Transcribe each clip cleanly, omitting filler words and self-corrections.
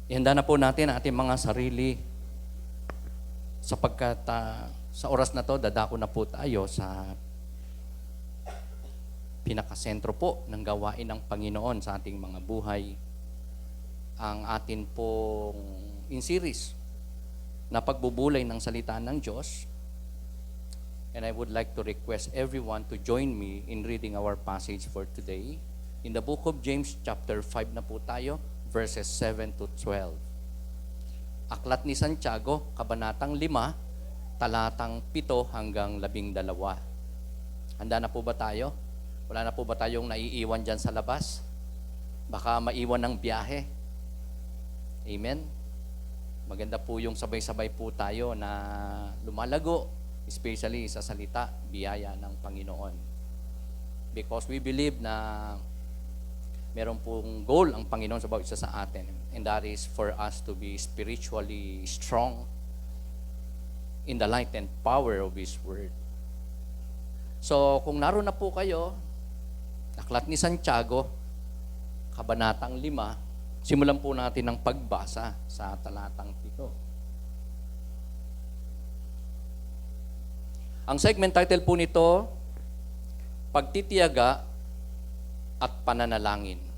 Ihanda na po natin ang ating mga sarili sapagkat sa oras na to, dadako na po tayo sa pinakasentro po ng gawain ng Panginoon sa ating mga buhay. Ang atin pong in series na pagbubulay ng salita ng Diyos. And I would like to request everyone to join me in reading our passage for today. In the book of James chapter 5 na po tayo, verses 7 to 12. Aklat ni Santiago, kabanatang 5, talatang 7 hanggang 12. Handa na po ba tayo? Wala na po ba tayong naiiwan dyan sa labas? Baka maiwan ng biyahe. Amen? Maganda po yung sabay-sabay po tayo na lumalago, especially sa salita, biyaya ng Panginoon. Because we believe na meron pong goal ang Panginoon sa bawat isa sa atin. And that is for us to be spiritually strong in the light and power of His Word. So, kung naroon na po kayo, aklat ni Santiago, kabanatang 5, simulan po natin ang pagbasa sa talatang 7. Ang segment title po nito, Pagtitiyaga at Pananalangin.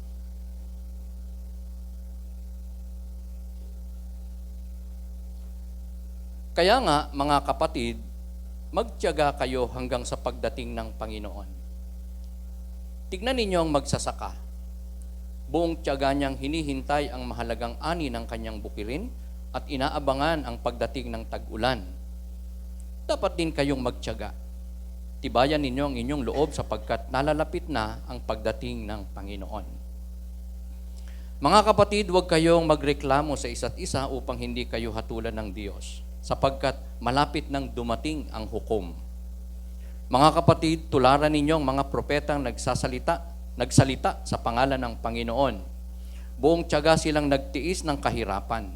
Kaya nga, mga kapatid, magtiyaga kayo hanggang sa pagdating ng Panginoon. Tignan ninyo ang magsasaka. Buong tiyaga niyang hinihintay ang mahalagang ani ng kanyang bukirin at inaabangan ang pagdating ng tag-ulan. Dapat din kayong magtiyaga. Tibayan ninyo ang inyong loob sapagkat nalalapit na ang pagdating ng Panginoon. Mga kapatid, huwag kayong magreklamo sa isa't isa upang hindi kayo hatulan ng Diyos, sapagkat malapit nang dumating ang hukom. Mga kapatid, tularan ninyo ang mga propetang nagsalita sa pangalan ng Panginoon. Buong tiyaga silang nagtiis ng kahirapan.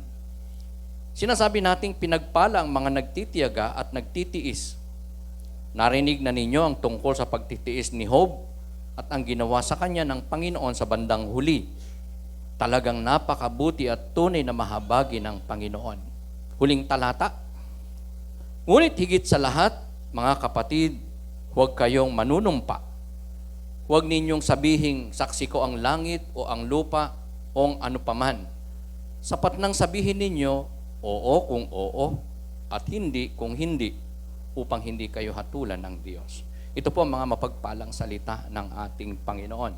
Sinasabi nating pinagpala ang mga nagtitiyaga at nagtitiis. Narinig na ninyo ang tungkol sa pagtitiis ni Job at ang ginawa sa kanya ng Panginoon sa bandang huli. Talagang napakabuti at tunay na mahabagi ng Panginoon. Huling talata. Ngunit higit sa lahat, mga kapatid, huwag kayong manunumpa. Huwag ninyong sabihing saksi ko ang langit o ang lupa o ang ano paman. Sapat nang sabihin ninyo, oo kung oo at hindi kung hindi, upang hindi kayo hatulan ng Diyos. Ito po ang mga mapagpalang salita ng ating Panginoon.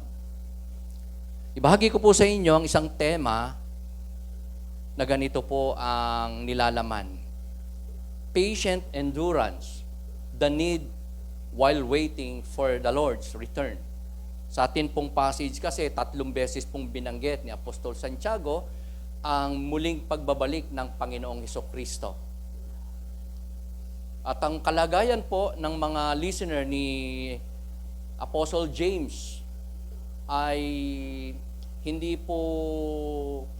Ibahagi ko po sa inyo ang isang tema na ganito po ang nilalaman. Patient endurance, the need while waiting for the Lord's return. Sa atin pong passage kasi, 3 beses pong binanggit ni Apostol Santiago ang muling pagbabalik ng Panginoong Hesukristo. At ang kalagayan po ng mga listener ni Apostle James ay hindi po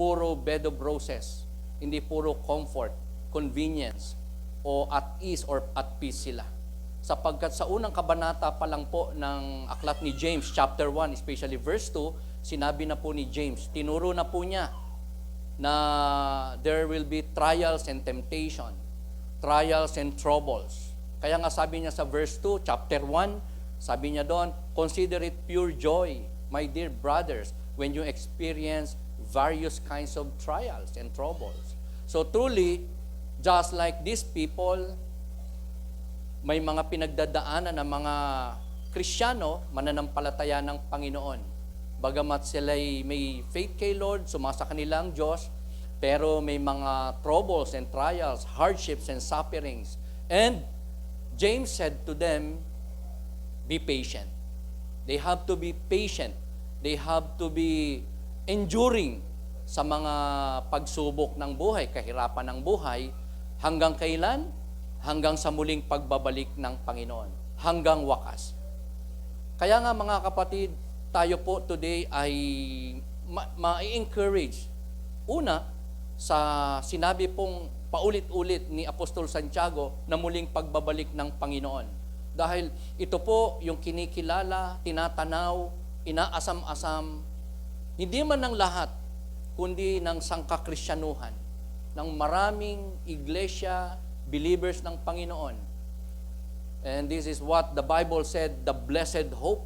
puro bed of roses, hindi puro comfort, convenience, o at ease or at peace sila. Sapagkat sa unang kabanata pa lang po ng aklat ni James, chapter 1, especially verse 2, sinabi na po ni James, tinuro na po niya na there will be trials and temptation, trials and troubles. Kaya nga sabi niya sa verse 2, chapter 1, sabi niya doon, consider it pure joy, my dear brothers, when you experience various kinds of trials and troubles. So truly, just like these people, may mga pinagdadaanan ng mga Kristiyano, mananampalataya ng Panginoon. Bagamat sila'y may faith kay Lord, sumasa kanila ang Diyos, pero may mga troubles and trials, hardships and sufferings. And James said to them, be patient. They have to be patient. They have to be enduring sa mga pagsubok ng buhay, kahirapan ng buhay, hanggang kailan? Hanggang sa muling pagbabalik ng Panginoon. Hanggang wakas. Kaya nga mga kapatid, tayo po today ay ma-encourage. Una, sa sinabi pong paulit-ulit ni Apostol Santiago na muling pagbabalik ng Panginoon. Dahil ito po yung kinikilala, tinatanaw, inaasam-asam, hindi man ng lahat, kundi ng sangkakristyanuhan, ng maraming iglesia, believers ng Panginoon. And this is what the Bible said, the blessed hope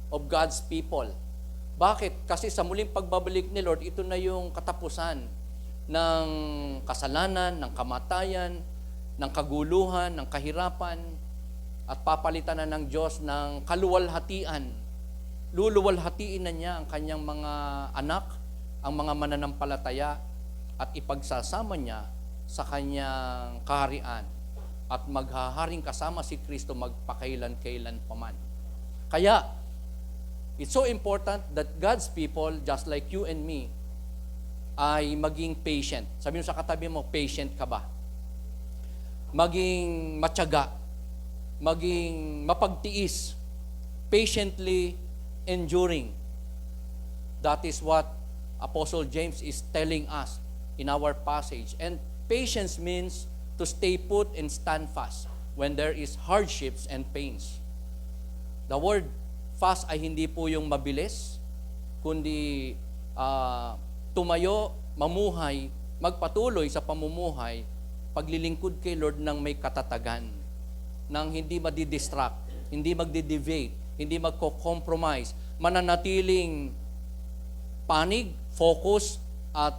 of God's people. Bakit? Kasi sa muling pagbabalik ni Lord, ito na yung katapusan ng kasalanan, ng kamatayan, ng kaguluhan, ng kahirapan, at papalitan na ng Diyos ng kaluwalhatian. Luluwalhatiin na niya ang kanyang mga anak, ang mga mananampalataya, at ipagsasama niya sa kanyang kaharian at maghaharing kasama si Kristo magpakailan-kailan paman. Kaya, it's so important that God's people, just like you and me, ay maging patient. Sabi mo sa katabi mo, patient ka ba? Maging matyaga, maging mapagtiis, patiently enduring. That is what Apostle James is telling us in our passage. And patience means to stay put and stand fast when there is hardships and pains. The word fast ay hindi po yung mabilis, kundi tumayo, mamuhay, magpatuloy sa pamumuhay, paglilingkod kay Lord ng may katatagan, ng hindi madidistract, hindi magdi-deviate, hindi magko-compromise, mananatiling panig, focus, at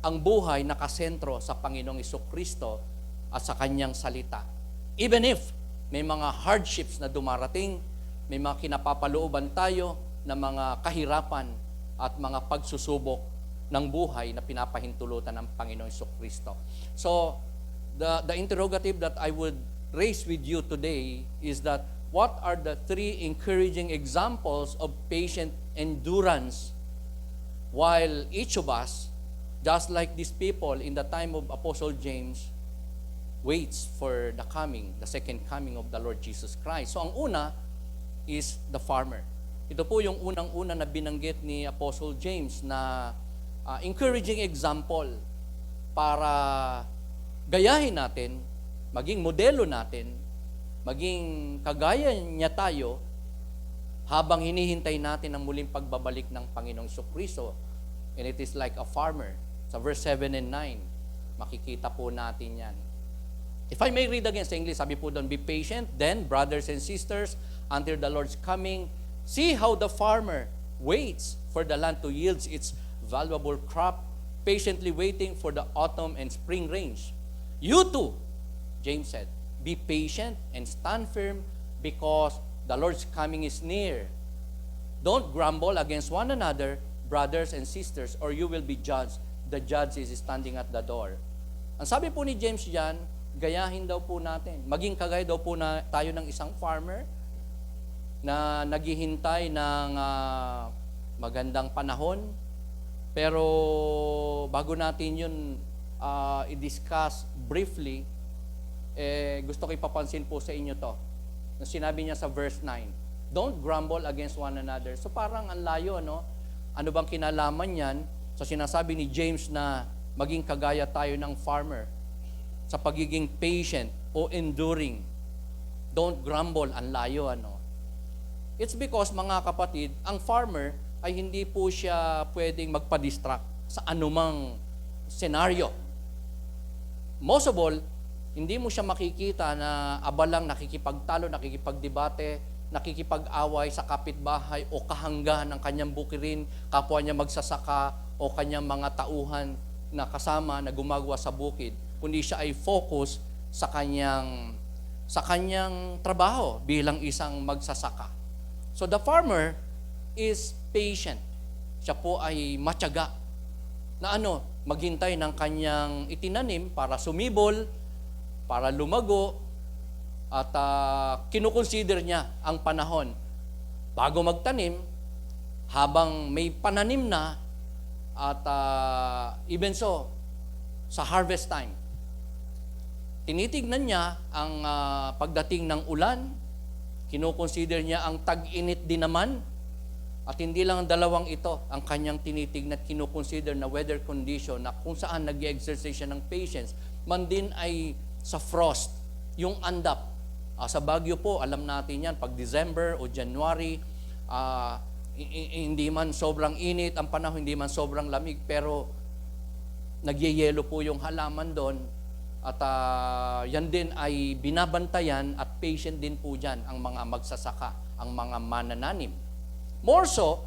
ang buhay nakasentro sa Panginoong Jesucristo at sa Kanyang salita. Even if may mga hardships na dumarating, may mga kinapapalooban tayo na mga kahirapan at mga pagsusubok ng buhay na pinapahintulutan ng Panginoong Jesucristo. So, the interrogative that I would raise with you today is that what are the 3 encouraging examples of patient endurance while each of us, just like these people in the time of Apostle James, waits for the second coming of the Lord Jesus Christ. So ang una is the farmer. Ito po yung unang-una na binanggit ni Apostle James na encouraging example para gayahin natin, maging modelo natin, maging kagaya niya tayo habang hinihintay natin ang muling pagbabalik ng Panginoong Jesucristo. And it is like a farmer. Sa verse 7 and 9, makikita po natin yan. If I may read again sa English, sabi po doon, be patient, then, brothers and sisters, until the Lord's coming. See how the farmer waits for the land to yield its valuable crop, patiently waiting for the autumn and spring rains. You too, James said, be patient and stand firm because the Lord's coming is near. Don't grumble against one another, brothers and sisters, or you will be judged. The judge is standing at the door. Ang sabi po ni James diyan, gayahin daw po natin. Maging kagaya daw po na tayo ng isang farmer na naghihintay ng magandang panahon. Pero bago natin yun i-discuss briefly, gusto ko ipapansin po sa inyo to. Na sinabi niya sa verse 9, don't grumble against one another. So parang ang layo, no? Ano bang kinalaman yan sa sinasabi ni James na maging kagaya tayo ng farmer sa pagiging patient o enduring? Don't grumble, ang layo, ano? It's because, mga kapatid, ang farmer ay hindi po siya pwedeng magpa-distract sa anumang senaryo. Most of all, hindi mo siya makikita na abalang nakikipagtalo, nakikipagdebate, nakikipag-away sa kapitbahay o kahanggan ng kanyang bukirin, kapwa niya magsasaka o kanyang mga tauhan na kasama na gumagawa sa bukid, kundi siya ay focus sa kanyang trabaho bilang isang magsasaka. So the farmer is patient. Siya po ay matyaga na maghintay ng kanyang itinanim para sumibol, para lumago, at kinukonsider niya ang panahon bago magtanim, habang may pananim na, at even so, sa harvest time. Tinitignan niya ang pagdating ng ulan, kinukonsider niya ang tag-init din naman, at hindi lang ang dalawang ito ang kanyang tinitignan at kinukonsider na weather condition na kung saan nag-exercise siya ng patience, man din ay sa frost, yung andap. Sa Baguio po, alam natin yan, pag December o January, Hindi man sobrang init ang panahon, hindi man sobrang lamig, pero nagyeyelo po yung halaman doon. At yan din ay binabantayan at patient din po dyan ang mga magsasaka, ang mga manananim. More so,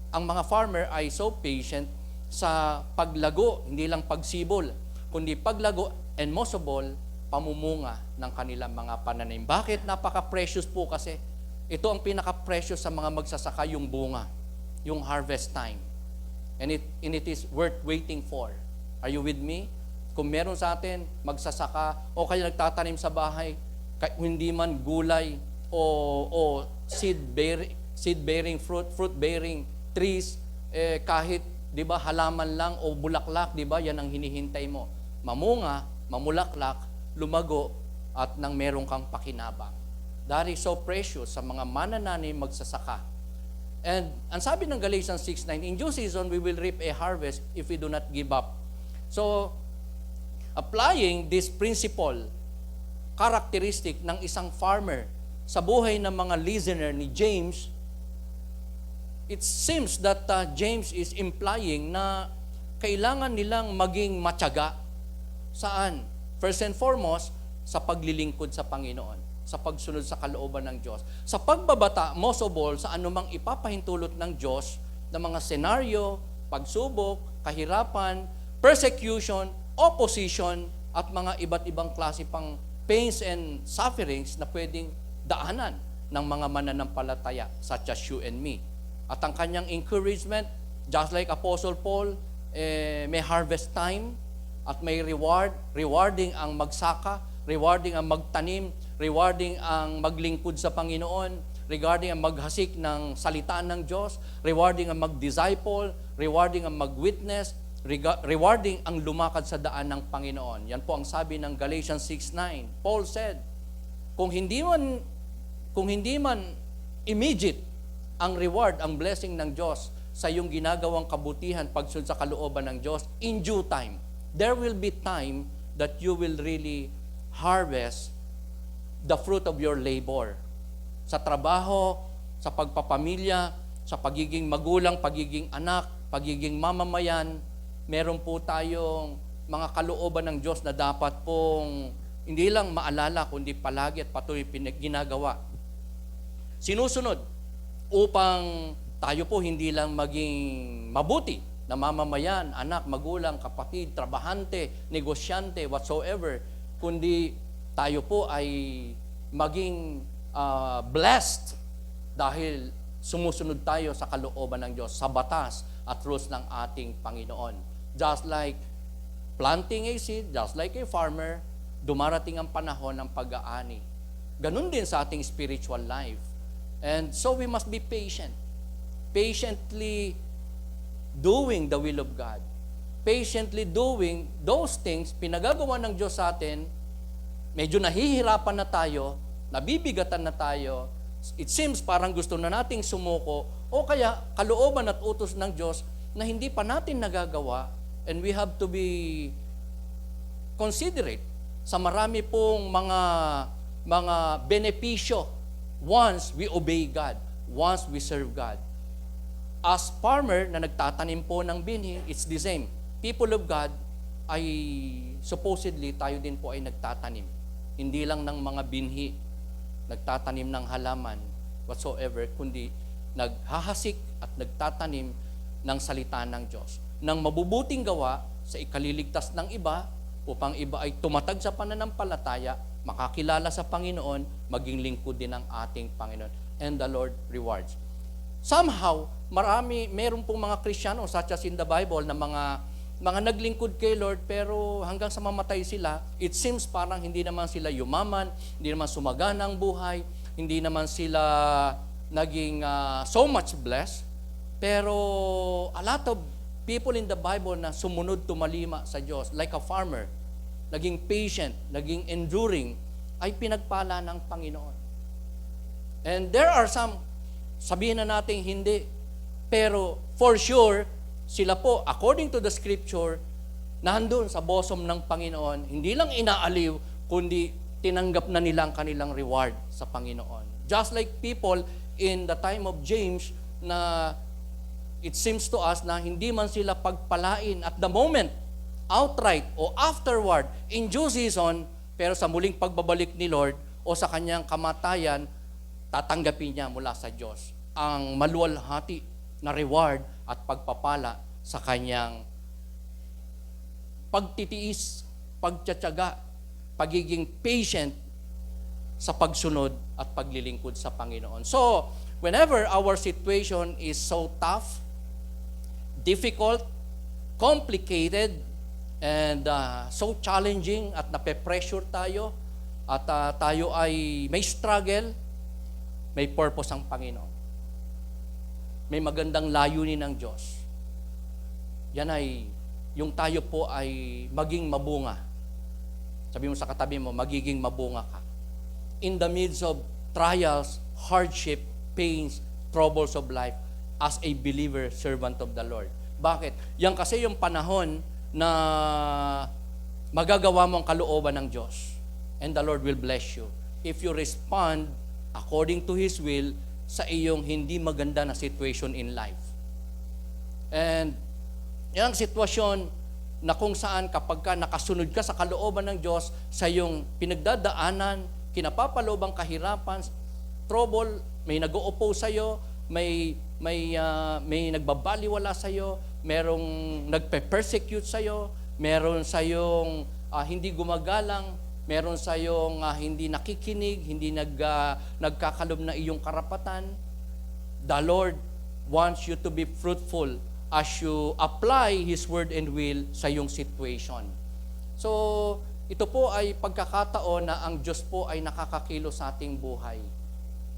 ang mga farmer ay so patient sa paglago, hindi lang pagsibol, kundi paglago and most of all, pamumunga ng kanilang mga pananim. Bakit? Napaka-precious po kasi. Ito ang pinaka-precious sa mga magsasaka, yung bunga, yung harvest time. And it is worth waiting for. Are you with me? Kung meron sa atin magsasaka o kaya nagtatanim sa bahay, hindi man gulay o seed-bearing fruit-bearing trees, kahit 'di ba halaman lang o bulaklak, 'di ba? Yan ang hinihintay mo. Mamunga, mamulaklak, lumago at nang meron kang pakinabang. That is so precious sa mga manananim magsasaka. And ang sabi ng Galatians 6:9, in due season we will reap a harvest if we do not give up. So, applying this principle, characteristic ng isang farmer sa buhay ng mga listener ni James, it seems that James is implying na kailangan nilang maging matyaga. Saan? First and foremost, sa paglilingkod sa Panginoon, sa pagsunod sa kalooban ng Diyos. Sa pagbabata, most of all, sa anumang ipapahintulot ng Diyos ng mga senaryo, pagsubok, kahirapan, persecution, opposition, at mga iba't ibang klase pang pains and sufferings na pwedeng daanan ng mga mananampalataya such as you and me. At ang kanyang encouragement, just like Apostle Paul, may harvest time at may rewarding ang magsaka, rewarding ang magtanim, rewarding ang maglingkod sa Panginoon, regarding ang maghasik ng salita ng Diyos, rewarding ang mag-disciple, rewarding ang mag-witness, rewarding ang lumakad sa daan ng Panginoon. Yan po ang sabi ng Galatians 6:9. Paul said, kung hindi man immediate ang reward, ang blessing ng Diyos sa iyong ginagawang kabutihan pagsunod sa kalooban ng Diyos, in due time, there will be time that you will really harvest the fruit of your labor. Sa trabaho, sa pagpapamilya, sa pagiging magulang, pagiging anak, pagiging mamamayan, meron po tayong mga kalooban ng Diyos na dapat pong hindi lang maalala, kundi palagi at patuloy ginagawa. Sinusunod upang tayo po hindi lang maging mabuti na mamamayan, anak, magulang, kapatid, trabahante, negosyante, whatsoever, kundi tayo po ay maging blessed dahil sumusunod tayo sa kalooban ng Diyos, sa batas at rules ng ating Panginoon. Just like planting a seed, just like a farmer, dumarating ang panahon ng pag-aani. Ganun din sa ating spiritual life. And so we must be patient. Patiently doing the will of God. Patiently doing those things, pinagagawa ng Diyos sa atin, medyo nahihirapan na tayo, nabibigatan na tayo, it seems parang gusto na nating sumuko, o kaya kalooban at utos ng Diyos na hindi pa natin nagagawa, and we have to be considerate sa marami pong mga benepisyo once we obey God, once we serve God. As farmer na nagtatanim po ng binhi, it's the same. People of God ay supposedly tayo din po ay nagtatanim. Hindi lang ng mga binhi, nagtatanim ng halaman, whatsoever, kundi naghahasik at nagtatanim ng salita ng Diyos. Ng mabubuting gawa sa ikaliligtas ng iba, upang iba ay tumatag sa pananampalataya, makakilala sa Panginoon, maging lingkod din ng ating Panginoon. And the Lord rewards. Somehow, meron pong mga Kristiyano, such as in the Bible, na mga naglingkod kay Lord, pero hanggang sa mamatay sila, it seems parang hindi naman sila yumaman, hindi naman sumagana ang buhay, hindi naman sila naging so much blessed, pero a lot of people in the Bible na sumunod tumalima sa Diyos, like a farmer, naging patient, naging enduring, ay pinagpala ng Panginoon. And there are some, sabihin na natin hindi, pero for sure, sila po, according to the scripture, nandun sa bosom ng Panginoon, hindi lang inaaliw, kundi tinanggap na nila ang kanilang reward sa Panginoon. Just like people in the time of James, na it seems to us na hindi man sila pagpalain at the moment, outright o afterward, in due season, pero sa muling pagbabalik ni Lord o sa kanyang kamatayan, tatanggapin niya mula sa Diyos ang maluwalhati na reward at pagpapala sa kanyang pagtitiis, pagtsatsaga, pagiging patient sa pagsunod at paglilingkod sa Panginoon. So, whenever our situation is so tough, difficult, complicated, and so challenging at nape-pressure tayo at tayo ay may struggle, may purpose ang Panginoon. May magandang layunin ng Diyos. Yan ay, yung tayo po ay maging mabunga. Sabi mo sa katabi mo, magiging mabunga ka. In the midst of trials, hardship, pains, troubles of life, as a believer, servant of the Lord. Bakit? Yan kasi yung panahon na magagawa mo ang kalooban ng Diyos. And the Lord will bless you. If you respond according to His will sa iyong hindi maganda na situation in life. And yan ang sitwasyon na kung saan kapag ka nakasunod ka sa kalooban ng Diyos sa iyong pinagdadaanan, kinapapaloobang kahirapan, trouble, may nag-o-oppose sa iyo, may nagbabaliwala sa iyo, merong nagpe-persecute sa iyo, meron sa iyong hindi gumagalang, meron sa iyong hindi nakikinig, hindi nagkakalob na iyong karapatan. The Lord wants you to be fruitful as you apply His word and will sa iyong situation. So, ito po ay pagkakataon na ang Diyos po ay nakakakilo sa ating buhay.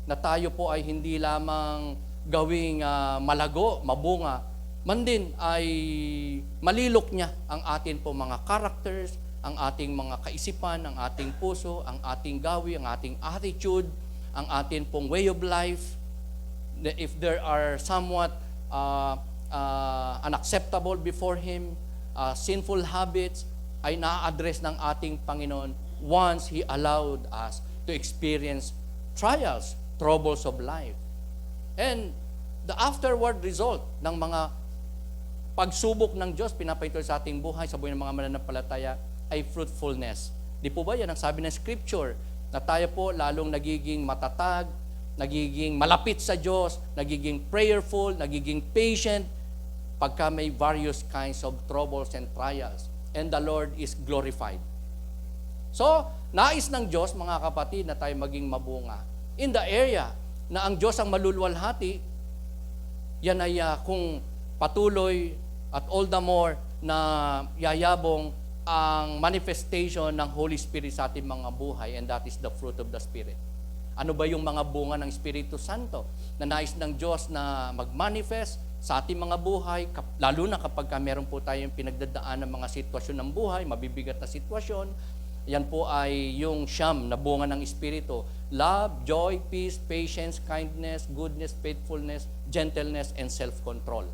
Na tayo po ay hindi lamang gawing malago, mabunga, man din ay malilok niya ang atin po mga characters, ang ating mga kaisipan, ang ating puso, ang ating gawi, ang ating attitude, ang atin pong way of life. If there are somewhat unacceptable before Him, sinful habits, ay na-address ng ating Panginoon once He allowed us to experience trials, troubles of life. And the afterward result ng mga pagsubok ng Diyos, pinapahintulot sa ating buhay, sa buhay ng mga mananampalataya, ay fruitfulness. Di po ba yan ang sabi ng Scripture? Na tayo po lalong nagiging matatag, nagiging malapit sa Diyos, nagiging prayerful, nagiging patient, pagka may various kinds of troubles and trials. And the Lord is glorified. So, nais ng Diyos, mga kapatid, na tayo maging mabunga. In the area na ang Diyos ang maluluwalhati, yan ay kung patuloy at all the more na yayabong ang manifestation ng Holy Spirit sa ating mga buhay, and that is the fruit of the Spirit. Ano ba yung mga bunga ng Espiritu Santo na nais ng Diyos na mag-manifest sa ating mga buhay, lalo na kapag meron po tayong pinagdadaan ng mga sitwasyon ng buhay, mabibigat na sitwasyon? Yan po ay yung siyam na bunga ng Espiritu: love, joy, peace, patience, kindness, goodness, faithfulness, gentleness, and self-control.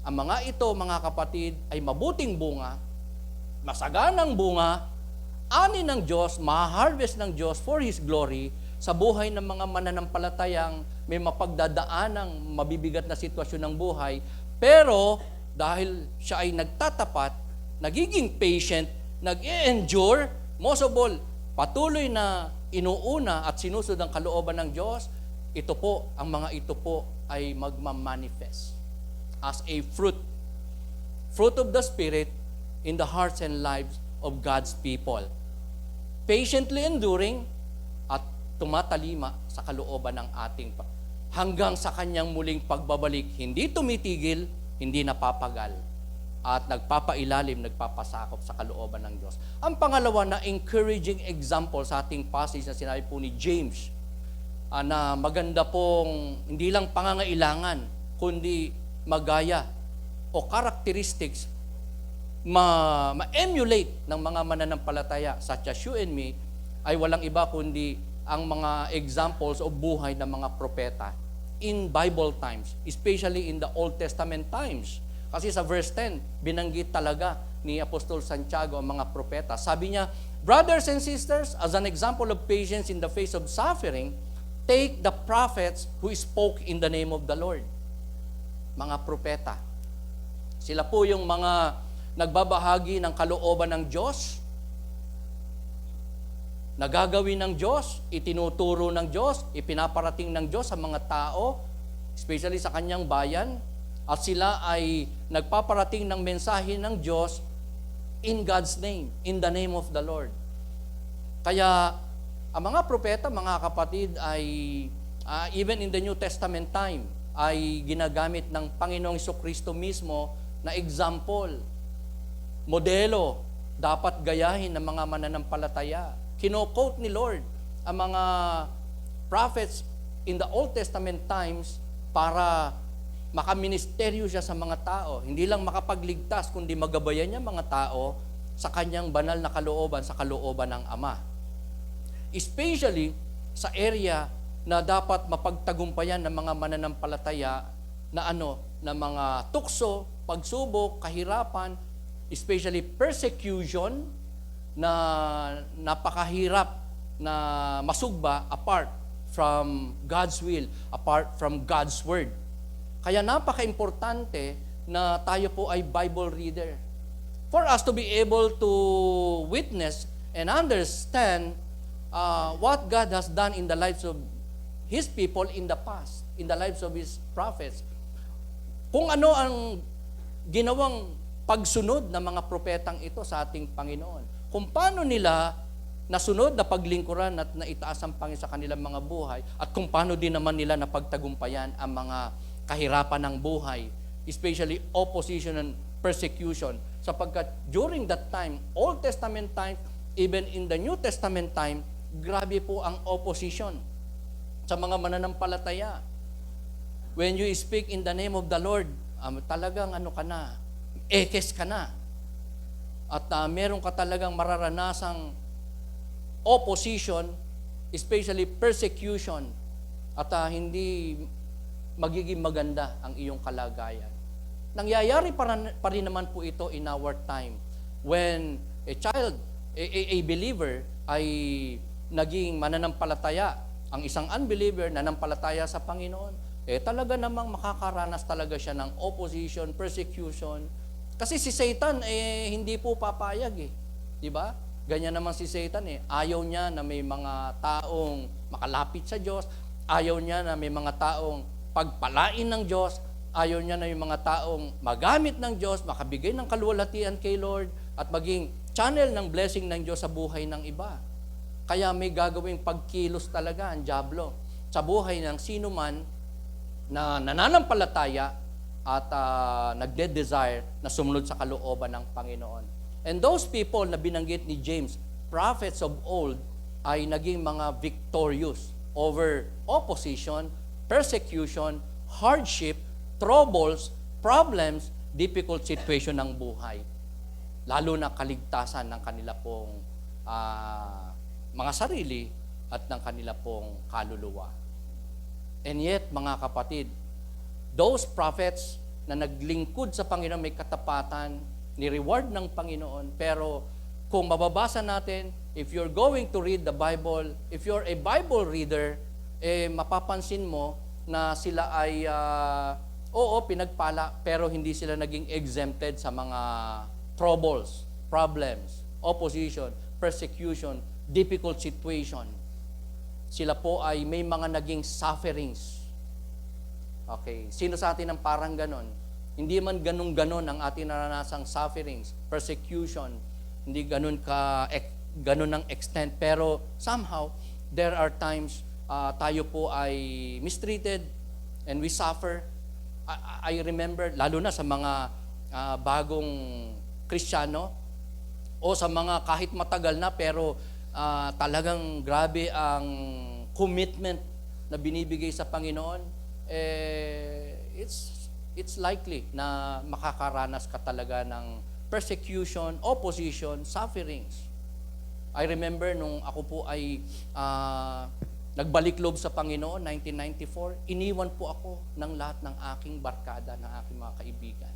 Ang mga ito, mga kapatid, ay mabuting bunga, masaganang bunga, ani ng Diyos, ma-harvest ng Diyos for His glory sa buhay ng mga mananampalatayang may mapagdadaanang mabibigat na sitwasyon ng buhay, pero dahil siya ay nagtatapat, nagiging patient, nag-endure, most of all, patuloy na inuuna at sinusunod ang kalooban ng Diyos, ito po, ang mga ito po ay magmamanifest as a fruit of the Spirit in the hearts and lives of God's people. Patiently enduring at tumatalima sa kalooban ng ating hanggang sa kanyang muling pagbabalik, hindi tumitigil, hindi napapagal, at nagpapailalim, nagpapasakop sa kalooban ng Diyos. Ang pangalawa na encouraging example sa ating passage na sinabi po ni James, na maganda pong hindi lang pangangailangan, kundi magaya o characteristics ma-emulate ng mga mananampalataya such as you and me, ay walang iba kundi ang mga examples of buhay ng mga propeta in Bible times, especially in the Old Testament times. Kasi sa verse 10, binanggit talaga ni Apostol Santiago ang mga propeta. Sabi niya, brothers and sisters, as an example of patience in the face of suffering, take the prophets who spoke in the name of the Lord. mga propeta. Sila po yung mga nagbabahagi ng kalooban ng Diyos, nagagawin ng Diyos, itinuturo ng Diyos, ipinaparating ng Diyos sa mga tao, especially sa kanyang bayan, at sila ay nagpaparating ng mensahe ng Diyos in God's name, in the name of the Lord. Kaya, ang mga propeta, mga kapatid, ay even in the New Testament time, ay ginagamit ng Panginoong Jesucristo mismo na example, modelo, dapat gayahin ng mga mananampalataya. Kino-quote ni Lord ang mga prophets in the Old Testament times para makaministeryo siya sa mga tao. Hindi lang makapagligtas, kundi magabayan niya mga tao sa kanyang banal na kalooban, sa kalooban ng Ama. Especially sa area na dapat mapagtagumpayan ng mga mananampalataya na na mga tukso, pagsubok, kahirapan, especially persecution na napakahirap na masugba apart from God's will, apart from God's Word. Kaya napaka-importante na tayo po ay Bible reader. For us to be able to witness and understand what God has done in the lives of His people in the past, in the lives of His prophets. Kung ano ang ginawang pagsunod ng mga propetang ito sa ating Panginoon. Kung paano nila nasunod na paglingkuran at naitaas ang Panginoon sa kanilang mga buhay at kung paano din naman nila napagtagumpayan ang mga kahirapan ng buhay, especially opposition and persecution. Sapagkat during that time, Old Testament time, even in the New Testament time, grabe po ang opposition sa mga mananampalataya. When you speak in the name of the Lord, talagang ka na, ekes ka na. At meron ka talagang mararanasang opposition, especially persecution, at hindi magiging maganda ang iyong kalagayan. Nangyayari pa rin naman po ito in our time when a child, a believer ay naging mananampalataya. Ang isang unbeliever nanampalataya sa Panginoon, talaga namang makakaranas talaga siya ng opposition, persecution. Kasi si Satan hindi po papayag Di ba? Ganyan naman si Satan Ayaw niya na may mga taong makalapit sa Diyos. Ayaw niya na may mga taong pagpalain ng Diyos. Ayaw niya na may mga taong magamit ng Diyos, makabigay ng kaluwalhatian kay Lord, at maging channel ng blessing ng Diyos sa buhay ng iba. Kaya may gagawing pagkilos talaga ang dyablo sa buhay ng sino man na nananampalataya at nagde-desire na sumunod sa kalooban ng Panginoon. And those people na binanggit ni James, prophets of old, ay naging mga victorious over opposition, persecution, hardship, troubles, problems, difficult situation ng buhay. Lalo na kaligtasan ng kanila pong mga sarili at ng kanila pong kaluluwa. And yet, mga kapatid, those prophets na naglingkod sa Panginoon may katapatan, ni-reward ng Panginoon, pero kung mababasa natin, if you're going to read the Bible, if you're a Bible reader, mapapansin mo na sila ay, pinagpala, pero hindi sila naging exempted sa mga troubles, problems, opposition, persecution, difficult situation. Sila po ay may mga naging sufferings. Okay, sino sa atin ang parang ganon? Hindi man ganun-ganon ang ating naranasang sufferings, persecution, hindi ganun ng extent, pero somehow, there are times tayo po ay mistreated and we suffer. I remember, lalo na sa mga bagong Kristiyano o sa mga kahit matagal na pero talagang grabe ang commitment na binibigay sa Panginoon, it's likely na makakaranas ka talaga ng persecution, opposition, sufferings. I remember nung ako po ay nagbalik loob sa Panginoon, 1994, iniwan po ako ng lahat ng aking barkada, ng aking mga kaibigan.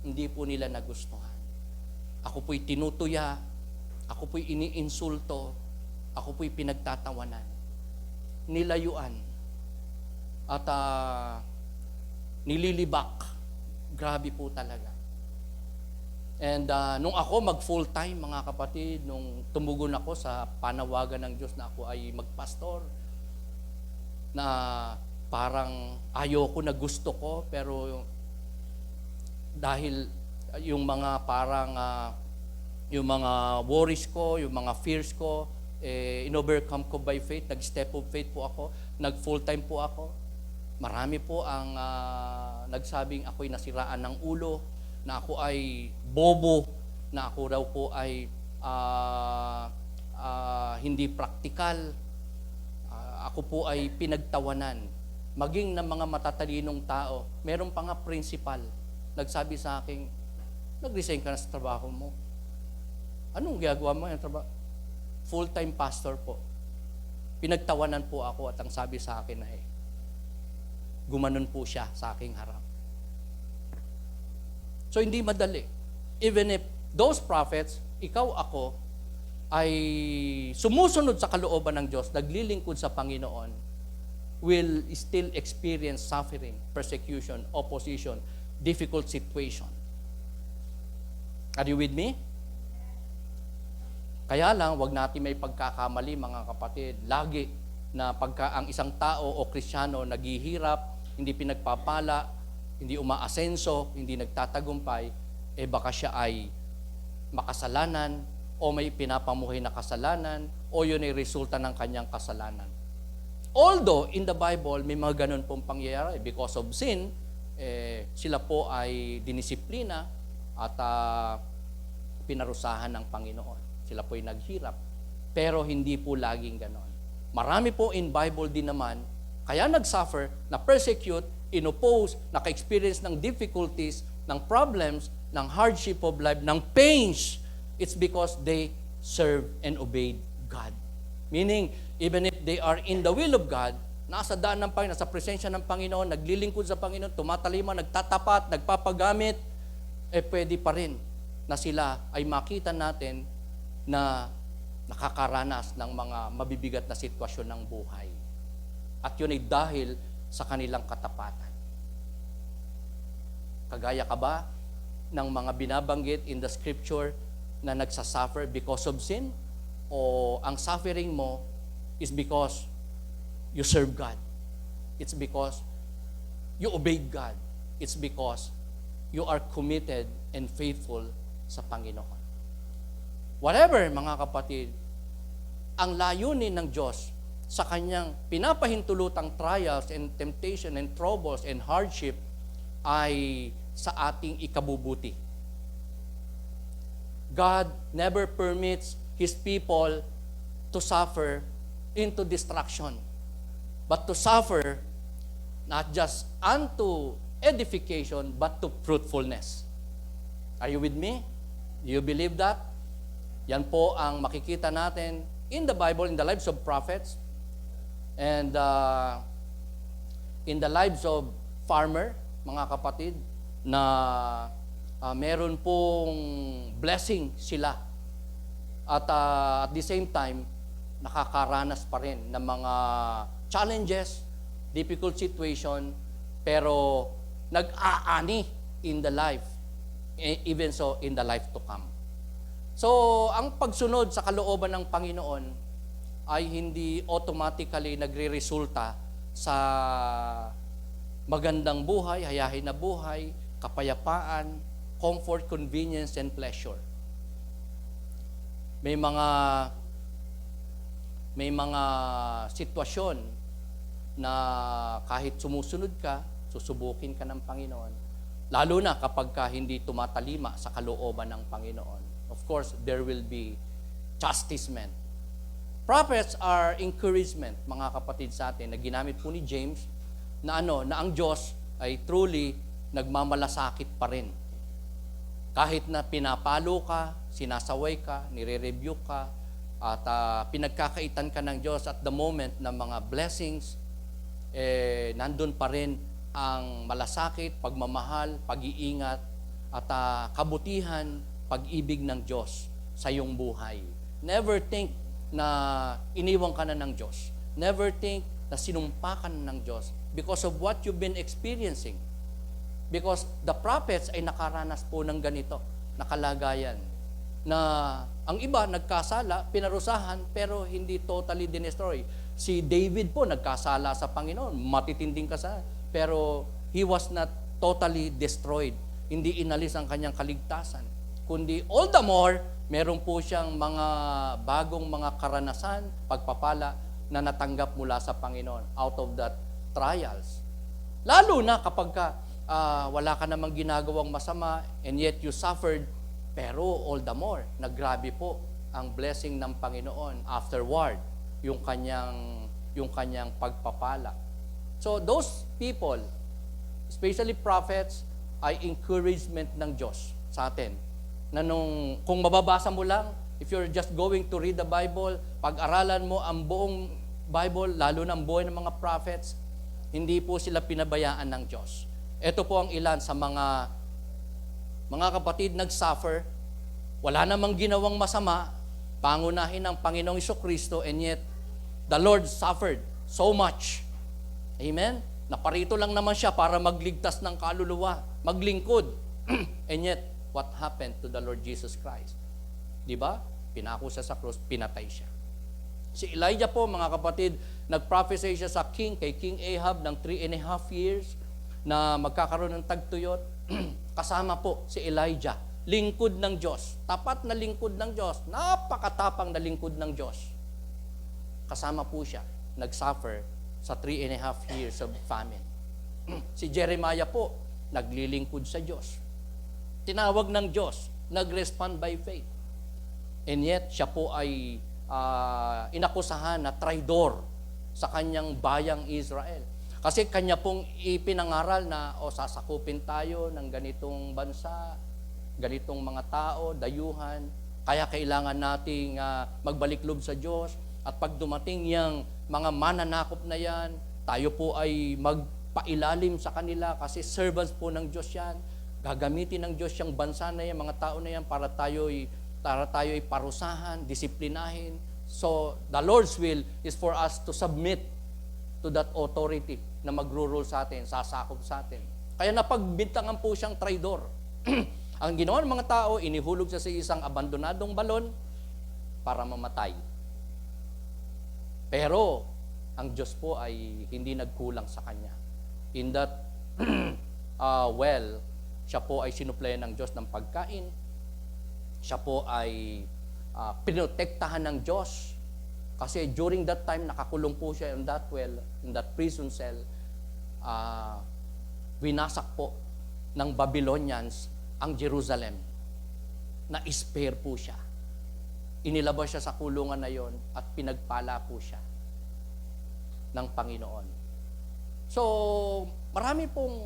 Hindi po nila nagustuhan. Ako po'y tinutuya, ako po'y iniinsulto, ako po'y pinagtatawanan, nilayuan, at nililibak. Grabe po talaga. And nung ako mag-full-time, mga kapatid, nung tumugon ako sa panawagan ng Diyos na ako ay magpastor, na parang ayoko na gusto ko, pero dahil yung mga parang, yung mga worries ko, yung mga fears ko, in-overcome ko by faith, nag-step of faith po ako, nag-full-time po ako. Marami po ang nagsabing ako'y nasiraan ng ulo, na ako ay bobo, na ako raw po ay hindi praktikal, ako po ay pinagtawanan. Maging ng mga matatalinong tao, meron pa nga principal, nagsabi sa akin, nag-resign ka na sa trabaho mo. Anong ginagawa mo yung trabaho? Full-time pastor po. Pinagtawanan po ako at ang sabi sa akin ay, gumanon po siya sa aking harap. So, hindi madali. Even if those prophets, ikaw, ako, ay sumusunod sa kalooban ng Diyos, naglilingkod sa Panginoon, will still experience suffering, persecution, opposition, difficult situation. Are you with me? Kaya lang, wag natin may pagkakamali, mga kapatid. Lagi na pagka ang isang tao o Kristiyano naghihirap, hindi pinagpapala, hindi umaasenso, hindi nagtatagumpay, baka siya ay makasalanan o may pinapamuhay na kasalanan o yun ay resulta ng kanyang kasalanan. Although, in the Bible, may mga ganun pong pangyayari. Because of sin, sila po ay dinisiplina at pinarusahan ng Panginoon. Sila po ay naghirap. Pero hindi po laging ganon. Marami po in Bible din naman, kaya nagsuffer, na persecute, inoppose, naka-experience ng difficulties, ng problems, ng hardship of life, ng pains. It's because they serve and obeyed God. Meaning, even if they are in the will of God, nasa daan ng Panginoon, nasa presensya ng Panginoon, naglilingkod sa Panginoon, tumatalima, nagtatapat, nagpapagamit, pwede pa rin na sila ay makita natin na nakakaranas ng mga mabibigat na sitwasyon ng buhay. At yun ay dahil sa kanilang katapatan. Kagaya ka ba ng mga binabanggit in the scripture na nagsasuffer because of sin? O ang suffering mo is because you serve God? It's because you obey God. It's because you are committed and faithful sa Panginoon. Whatever, mga kapatid, ang layunin ng Diyos sa kanyang pinapahintulutang trials and temptation and troubles and hardship ay sa ating ikabubuti. God never permits His people to suffer into destruction, but to suffer not just unto edification, but to fruitfulness. Are you with me? Do you believe that? Yan po ang makikita natin in the Bible, in the lives of prophets, and in the lives of farmer, mga kapatid, na meron pong blessing sila. At at the same time, nakakaranas pa rin ng mga challenges, difficult situation, pero nag-aani in the life, even so in the life to come. So, ang pagsunod sa kalooban ng Panginoon ay hindi automatically nagre-resulta sa magandang buhay, hayahin na buhay, kapayapaan, comfort, convenience, and pleasure. May mga sitwasyon na kahit sumusunod ka, susubukin ka ng Panginoon, lalo na kapag ka hindi tumatalima sa kalooban ng Panginoon. Of course, there will be chastisement. Prophets are encouragement, mga kapatid sa atin, na ginamit po ni James, na ang Diyos ay truly nagmamalasakit pa rin. Kahit na pinapalo ka, sinasaway ka, nire-review ka, at pinagkakaitan ka ng Diyos at the moment ng mga blessings, nandun pa rin ang malasakit, pagmamahal, pag-iingat, at kabutihan, pag-ibig ng Diyos sa iyong buhay. Never think na iniwan ka na ng Diyos. Never think na sinumpa ka na ng Diyos because of what you've been experiencing. Because the prophets ay nakaranas po ng ganito, na kalagayan. Na ang iba nagkasala, pinarusahan, pero hindi totally dinestroy. Si David po nagkasala sa Panginoon, matitinding kasala, pero he was not totally destroyed. Hindi inalis ang kanyang kaligtasan. Kundi all the more, meron po siyang mga bagong mga karanasan, pagpapala na natanggap mula sa Panginoon out of that trials. Lalo na kapag wala ka namang ginagawang masama and yet you suffered, pero all the more, naggrabe po ang blessing ng Panginoon afterward, yung kanyang pagpapala. So those people, especially prophets, ay encouragement ng Diyos sa atin. Na kung mababasa mo lang, if you're just going to read the Bible, pag-aralan mo ang buong Bible, lalo na ang buhay ng mga prophets, hindi po sila pinabayaan ng Diyos. Ito po ang ilan sa mga kapatid nag-suffer, wala namang ginawang masama, pangunahin ng Panginoong Jesucristo, and yet the Lord suffered so much. Amen? Naparito lang naman siya para magligtas ng kaluluwa, maglingkod. And yet, what happened to the Lord Jesus Christ? Di ba? Pinako siya sa krus, pinatay siya. Si Elijah po, mga kapatid, nag-prophesy siya sa kay King Ahab ng 3.5 years na magkakaroon ng tagtuyot. Kasama po si Elijah, lingkod ng Diyos, tapat na lingkod ng Diyos, napakatapang na lingkod ng Diyos. Kasama po siya, nag-suffer sa 3.5 years of famine. Si Jeremiah po, naglilingkod sa Diyos. Tinawag ng Diyos, nag-respond by faith. And yet, siya po ay inakusahan na traidor sa kanyang bayang Israel. Kasi kanya pong ipinangaral na sasakupin tayo ng ganitong bansa, ganitong mga tao, dayuhan, kaya kailangan nating magbalik loob sa Diyos. At pag dumating yung mga mananakop na yan, tayo po ay magpailalim sa kanila kasi servants po ng Diyos yan. Gagamitin ng Diyos yung bansa na yan, mga tao na yan para tayo ay parusahan, disiplinahin. So, the Lord's will is for us to submit to that authority na magro-rule sa atin, sasakop sa atin. Kaya napagbintangan po siyang traidor. Ang ginawa ng mga tao, inihulog siya sa isang abandonadong balon para mamatay. Pero, ang Diyos po ay hindi nagkulang sa kanya. In that siya po ay sinuplayan ng Diyos ng pagkain. Siya po ay pinotektahan ng Diyos. Kasi during that time, nakakulong po siya in that in that prison cell. Winasak po ng Babylonians ang Jerusalem. Na-spare po siya. Inilabas siya sa kulungan na yon at pinagpala po siya ng Panginoon. So, marami pong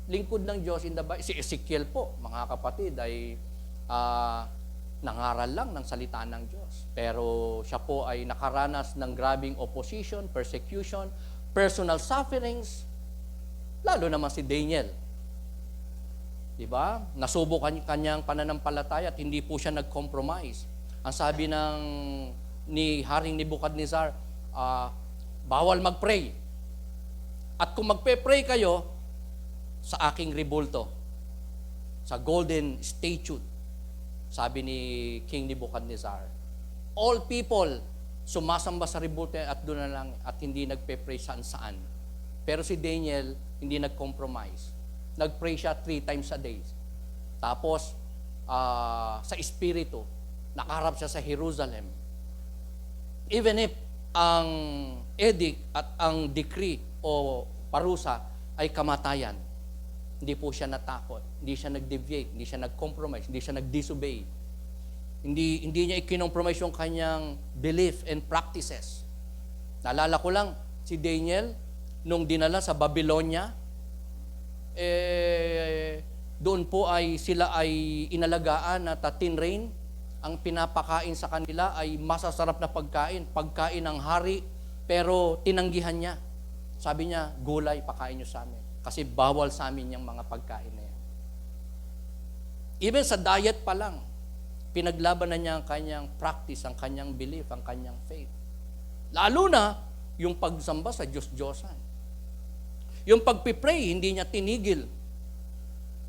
lingkod ng Diyos in the Bible. Si Ezekiel po, mga kapatid, ay nangaral lang ng salita ng Diyos. Pero siya po ay nakaranas ng grabing opposition, persecution, personal sufferings, lalo naman si Daniel. Diba? Nasubukan kanyang pananampalataya at hindi po siya nag-compromise. Ang sabi ni Haring Nebuchadnezzar, bawal mag-pray. At kung magpe-pray kayo, sa aking rebulto, sa golden statue, sabi ni King Nebuchadnezzar, all people sumasamba sa rebulto at doon na lang at hindi nagpe-pray saan-saan. Pero si Daniel, hindi nag-compromise. Nag-pray siya 3 times a day. Tapos, sa espiritu, nakaharap siya sa Jerusalem. Even if ang edict at ang decree o parusa ay kamatayan, hindi po siya natakot, hindi siya nag-deviate, hindi siya nag-compromise, hindi siya nag-disobey. Hindi niya ikinompromise yung kanyang belief and practices. Naalala ko lang, si Daniel, nung dinala sa Babylonia, doon po ay sila ay inalagaan na tinrain. Ang pinapakain sa kanila ay masasarap na pagkain ng hari, pero tinanggihan niya. Sabi niya, gulay, pakain niyo sa amin. Kasi bawal sa amin yung mga pagkain na yan. Even sa diet pa lang, pinaglaban na niya ang kanyang practice, ang kanyang belief, ang kanyang faith. Lalo na, yung pagsamba sa Diyos-Diyosan. Yung pagpipray, hindi niya tinigil.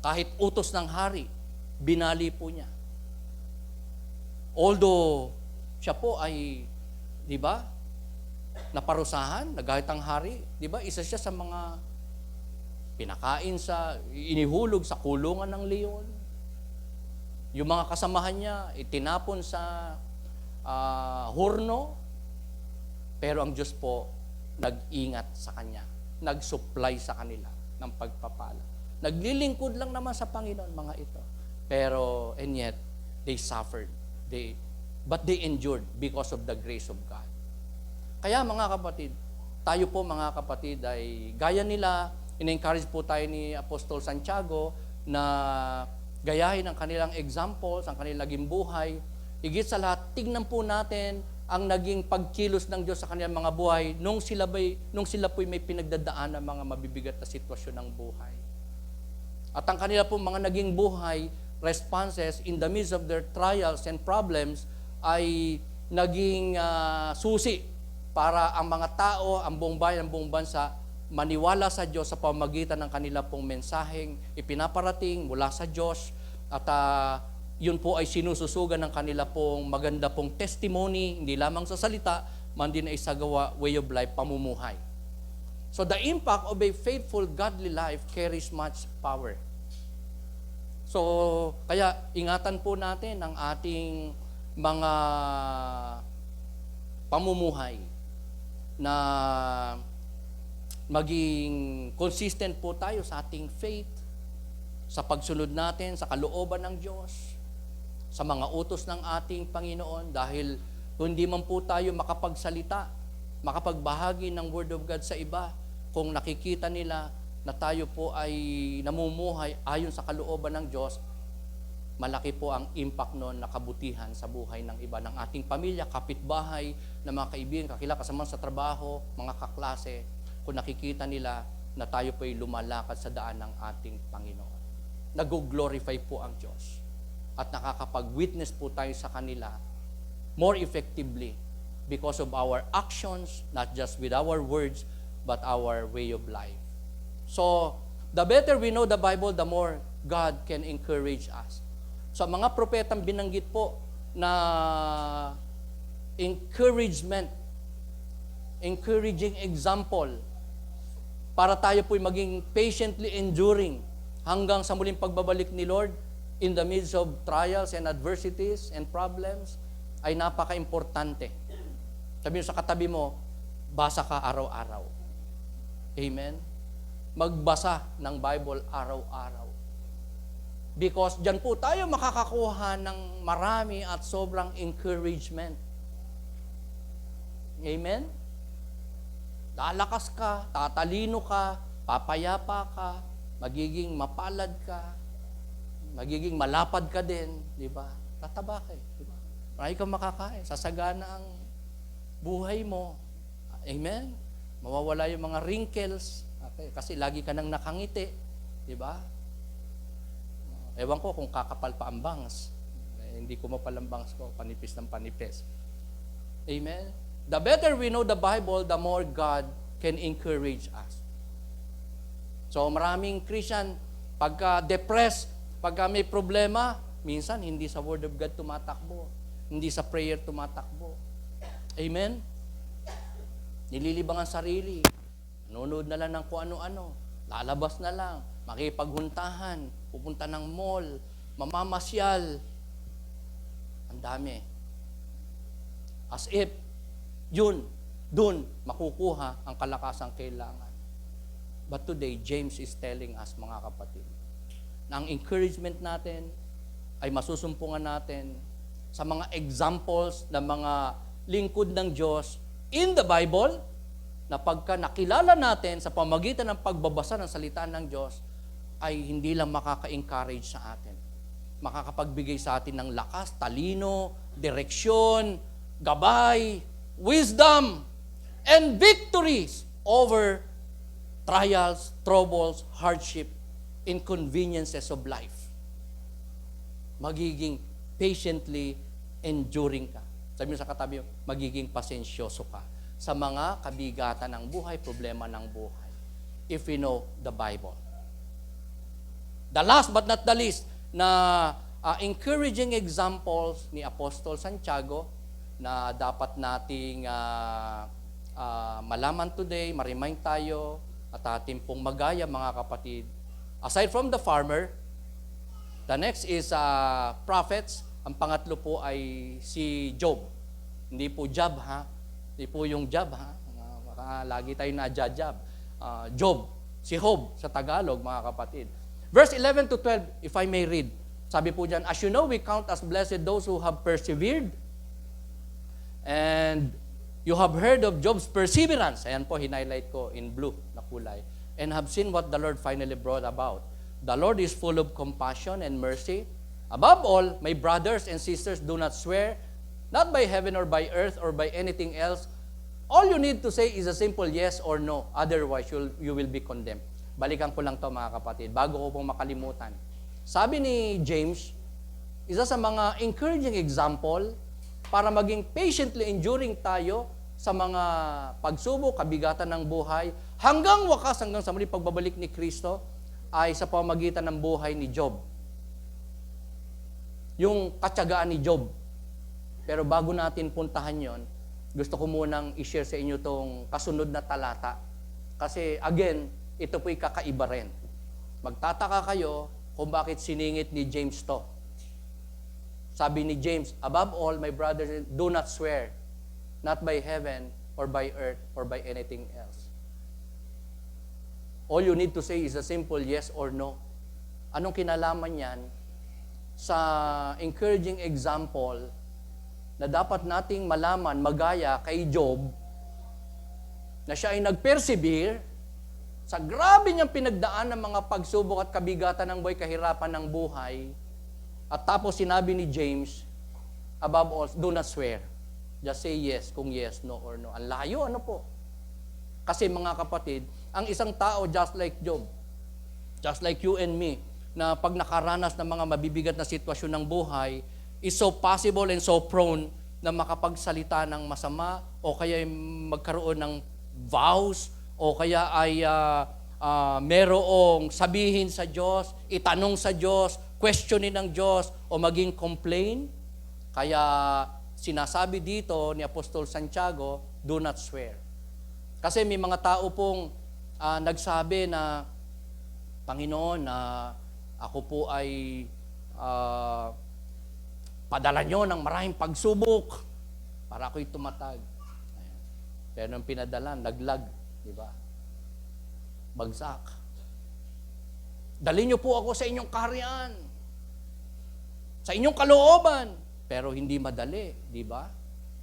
Kahit utos ng hari, binali po niya. Although siya po ay, di ba, naparusahan, nagahit ang hari, di ba, isa siya sa mga pinakain inihulog sa kulungan ng leon. Yung mga kasamahan niya, itinapon sa horno, pero ang Diyos po, nag-ingat sa kanya, nag-supply sa kanila ng pagpapala. Naglilingkod lang naman sa Panginoon mga ito. Pero, and yet, they suffered. But they endured because of the grace of God. Kaya mga kapatid, tayo po mga kapatid ay gaya nila, in-encourage po tayo ni Apostol Santiago na gayahin ang kanilang examples, ang kanilang naging buhay. Higit sa lahat, tignan po natin ang naging pagkilos ng Diyos sa kanilang mga buhay nung sila po'y may pinagdadaan ng mga mabibigat na sitwasyon ng buhay. At ang kanila po mga naging buhay, responses in the midst of their trials and problems ay naging susi para ang mga tao, ang buong bayan, ang buong bansa, maniwala sa Diyos sa pamamagitan ng kanila pong mensaheng ipinaparating mula sa Diyos at yun po ay sinususugan ng kanila pong maganda pong testimony, hindi lamang sa salita, man din ay sagawa, way of life, pamumuhay. So the impact of a faithful, godly life carries much power. So, kaya ingatan po natin ang ating mga pamumuhay na maging consistent po tayo sa ating faith, sa pagsunod natin sa kalooban ng Diyos, sa mga utos ng ating Panginoon, dahil kung hindi man po tayo makapagsalita, makapagbahagi ng Word of God sa iba, kung nakikita nila na tayo po ay namumuhay ayon sa kalooban ng Diyos, malaki po ang impact noon na kabutihan sa buhay ng iba, ng ating pamilya, kapitbahay, ng mga kaibigan, kakilala, kasama sa trabaho, mga kaklase, kung nakikita nila na tayo po ay lumalakad sa daan ng ating Panginoon. Nag-glorify po ang Diyos. At nakakapag-witness po tayo sa kanila more effectively because of our actions, not just with our words, but our way of life. So, the better we know the Bible, the more God can encourage us. So, mga propetang binanggit po na encouraging example para tayo po'y maging patiently enduring hanggang sa muling pagbabalik ni Lord in the midst of trials and adversities and problems ay napaka-importante. Sabi mo sa katabi mo, basa ka araw-araw. Amen? Magbasa ng Bible araw-araw. Because dyan po tayo makakakuha ng marami at sobrang encouragement. Amen? Lalakas ka, tatalino ka, papayapa ka, magiging mapalad ka, magiging malapad ka din, di ba? Tataba ka, di ba? Marami kang makakain, sasagana ang buhay mo. Amen? Mawawala yung mga wrinkles, okay? Kasi lagi ka nang nakangiti, di ba? Ewan ko kung kakapal pa ang bangs. Hindi ko mapal ang bangs ko, panipis ng panipis. Amen? The better we know the Bible, the more God can encourage us. So maraming Christian, pagka depressed, pagka may problema, minsan hindi sa Word of God tumatakbo. Hindi sa prayer tumatakbo. Amen? Nililibang ang sarili. Nanonood na lang ng kung ano-ano. Lalabas na lang. Makipaghuntahan. Pupunta ng mall. Mamamasyal. Ang dami. As if, doon, makukuha ang kalakasang kailangan. But today, James is telling us, mga kapatid, na ang encouragement natin ay masusumpungan natin sa mga examples ng mga lingkod ng Diyos in the Bible, na pagka nakilala natin sa pamagitan ng pagbabasa ng salita ng Diyos, ay hindi lang makaka-encourage sa atin. Makakapagbigay sa atin ng lakas, talino, direksyon, gabay, wisdom, and victories over trials, troubles, hardship, inconveniences of life. Magiging patiently enduring ka. Sabi mo sa katabi mo, magiging pasensyoso ka sa mga kabigatan ng buhay, problema ng buhay. If we know the Bible. The last but not the least, na encouraging examples ni Apostol Santiago na dapat nating malaman today, ma-remind tayo at ating pong magaya, mga kapatid. Aside from the farmer, the next is prophets. Ang pangatlo po ay si Job. Hindi po Job, ha? Hindi po yung Job, ha? Lagi tayo na-Job. Job, si Job sa Tagalog, mga kapatid. Verse 11 to 12, if I may read. Sabi po dyan, as you know, we count as blessed those who have persevered. And you have heard of Job's perseverance. Ayan po, hinighlight ko in blue na kulay. And have seen what the Lord finally brought about. The Lord is full of compassion and mercy. Above all, my brothers and sisters, do not swear, not by heaven or by earth or by anything else. All you need to say is a simple yes or no. Otherwise, you will be condemned. Balikan ko lang to, mga kapatid, bago ko pong makalimutan. Sabi ni James, isa sa mga encouraging example para maging patiently enduring tayo sa mga pagsubok, kabigatan ng buhay, hanggang wakas, hanggang sa muli pagbabalik ni Kristo, ay sa pamamagitan ng buhay ni Job. Yung katyagaan ni Job. Pero bago natin puntahan yon, gusto ko munang i-share sa inyo tong kasunod na talata. Kasi again, ito po'y kakaiba rin. Magtataka kayo kung bakit siningit ni James to. Sabi ni James, above all, my brothers, do not swear, not by heaven or by earth or by anything else. All you need to say is a simple yes or no. Anong kinalaman yan sa encouraging example na dapat nating malaman, magaya kay Job, na siya ay nag-persevere sa grabe niyang pinagdaan ng mga pagsubok at kabigatan ng buhay, kahirapan ng buhay. At tapos sinabi ni James, above all, do not swear. Just say yes, kung yes, no, or no. Ang layo, ano po? Kasi mga kapatid, ang isang tao just like Job, just like you and me, na pag nakaranas ng mga mabibigat na sitwasyon ng buhay, is so possible and so prone na makapagsalita ng masama o kaya magkaroon ng vows o kaya ay merong sabihin sa Diyos, itanong sa Diyos, questionin ng Diyos o maging complain. Kaya sinasabi dito ni Apostol Santiago, do not swear. Kasi may mga tao pong nagsabi na, Panginoon, na ako po ay padala nyo ng maraming pagsubok para ako'y tumatag. Ayan. Pero nung pinadala, naglag, di ba? Bagsak. Dali nyo po ako sa inyong kaharian, sa inyong kalooban. Pero hindi madali, di ba?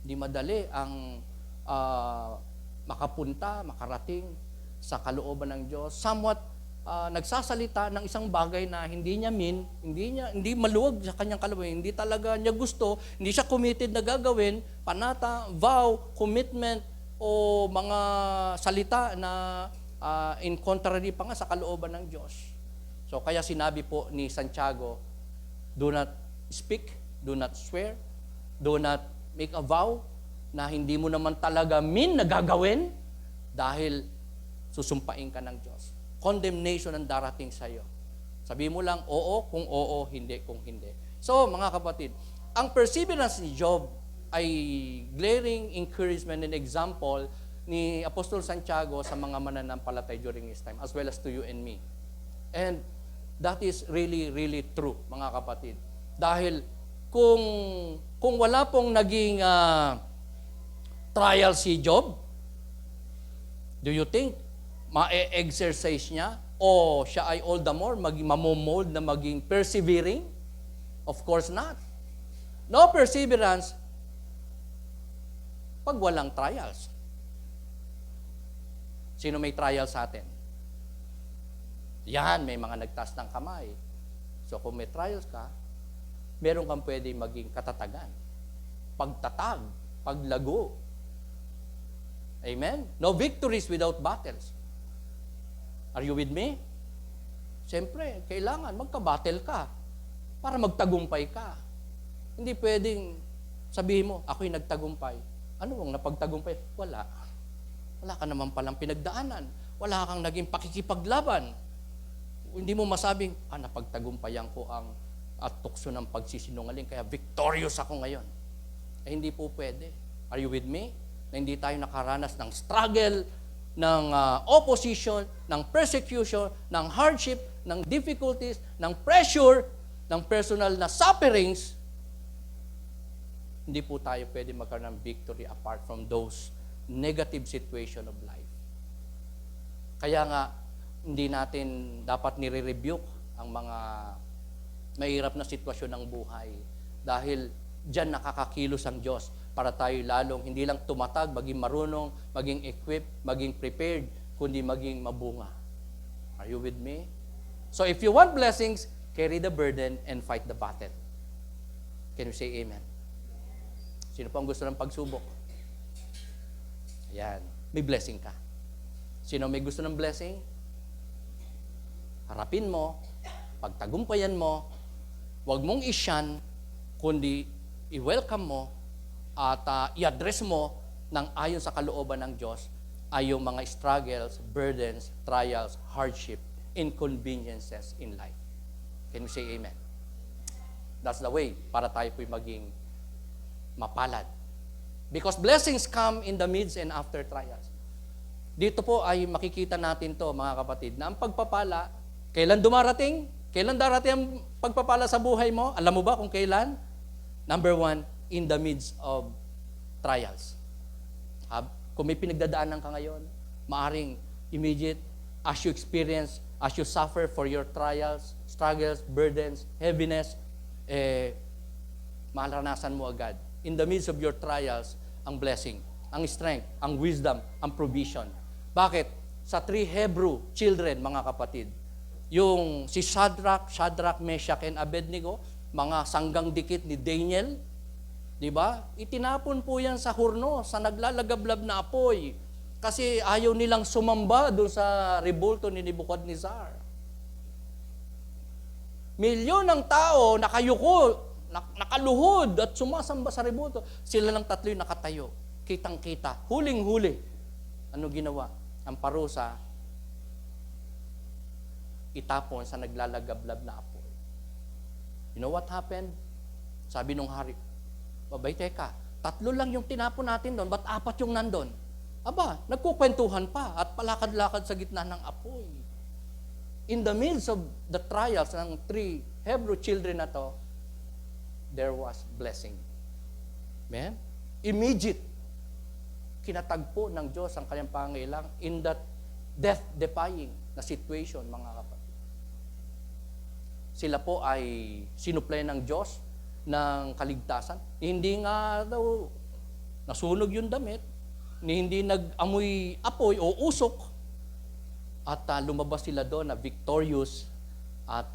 Hindi madali ang makapunta, makarating sa kalooban ng Diyos. Somewhat nagsasalita ng isang bagay na hindi maluwag sa kanyang kalooban, hindi talaga niya gusto, hindi siya committed na gagawin, panata, vow, commitment, o mga salita na in contrary pa nga sa kalooban ng Diyos. So kaya sinabi po ni Santiago, do not speak, do not swear, do not make a vow na hindi mo naman talaga na gagawin dahil susumpain ka ng Diyos. Condemnation ang darating sa iyo. Sabi mo lang oo kung oo, hindi kung hindi. So mga kapatid, ang perseverance ni Job ay glaring encouragement and example ni Apostol Santiago sa mga mananampalatay during his time, as well as to you and me. And that is really, really true, mga kapatid. Dahil kung wala pong naging trial si Job, do you think ma-exercise niya o siya ay all the more mamomold na maging persevering? Of course not. No perseverance pag walang trials. Sino may trial sa atin? Yan, may mga nagtaas ng kamay. So kung may trials ka, meron kang pwede maging katatagan, pagtatag, paglago. Amen? No victories without battles. Are you with me? Siyempre, kailangan magka-battle ka para magtagumpay ka. Hindi pwedeng sabihin mo, ako'y nagtagumpay. Ano bang napagtagumpay? Wala. Wala ka naman palang pinagdaanan. Wala kang naging pakikipaglaban. Hindi mo masabing, napagtagumpayan ko ang at tukso ng pagsisinungaling, kaya victorious ako ngayon. Hindi po pwede. Are you with me? Na hindi tayo nakaranas ng struggle, ng opposition, ng persecution, ng hardship, ng difficulties, ng pressure, ng personal na sufferings. Hindi po tayo pwede magkaroon ng victory apart from those negative situation of life. Kaya nga, hindi natin dapat nire-rebuke ang mga mahirap na sitwasyon ng buhay. Dahil diyan nakakakilos ang Diyos para tayo lalong hindi lang tumatag, maging marunong, maging equipped, maging prepared, kundi maging mabunga. Are you with me? So if you want blessings, carry the burden and fight the battle. Can you say amen? Sino po ang gusto ng pagsubok? Ayan, may blessing ka. Sino may gusto ng blessing? Harapin mo, pagtagumpayan mo, huwag mong isyan, kundi i-welcome mo at i-address mo ng ayon sa kalooban ng Diyos ay yung mga struggles, burdens, trials, hardship, inconveniences in life. Can you say amen? That's the way para tayo po'y maging mapalad. Because blessings come in the midst and after trials. Dito po ay makikita natin to mga kapatid, na ang pagpapala, kailan dumarating? Kailan darating ang pagpapala sa buhay mo? Alam mo ba kung kailan? Number 1, in the midst of trials. Kung may pinagdadaanan ka ngayon, maaring immediate, as you experience, as you suffer for your trials, struggles, burdens, heaviness, maranasan mo agad. In the midst of your trials, ang blessing, ang strength, ang wisdom, ang provision. Bakit? Sa 3 Hebrew children, mga kapatid, yung si Shadrach, Meshach, and Abednego, mga sanggang dikit ni Daniel, di ba? Itinapon po yan sa hurno, sa naglalagablab na apoy. Kasi ayaw nilang sumamba doon sa rebulto ni Nebuchadnezzar. Milyon ng tao nakayuko, nakaluhod at sumasamba sa rebulto. Sila lang 3 yung nakatayo. Kitang-kita. Huling-huli. Ano ginawa? Ang parusa, itapon sa naglalagablab na apoy. You know what happened? Sabi nung hari, babay, teka, 3 lang yung tinapon natin doon, ba't 4 yung nandun? Aba, nagkukwentuhan pa at palakad-lakad sa gitna ng apoy. In the midst of the trials ng 3 Hebrew children na to, there was blessing. Amen? Immediate. Kinatagpo ng Diyos ang kanyang pangailang in that death-defying na situation, mga kapatid. Sila po ay sinuplay ng Diyos ng kaligtasan. Hindi nga daw nasunog yung damit, hindi nag-amoy apoy o usok, at lumabas sila doon na victorious at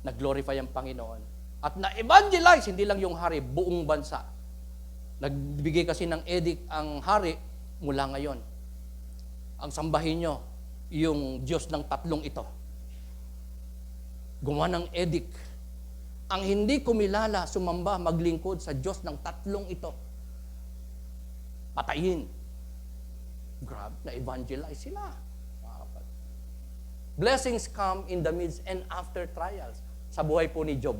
nag-glorify ang Panginoon. At na-evangelize, hindi lang yung hari, buong bansa. Nagbigay kasi ng edict ang hari, mula ngayon, ang sambahin nyo, yung Diyos ng 3 ito. Gumawa ng edict. Ang hindi kumilala, sumamba, maglingkod sa Diyos ng 3 ito. Patayin. Grabe, na-evangelize sila. Blessings come in the midst and after trials. Sa buhay po ni Job.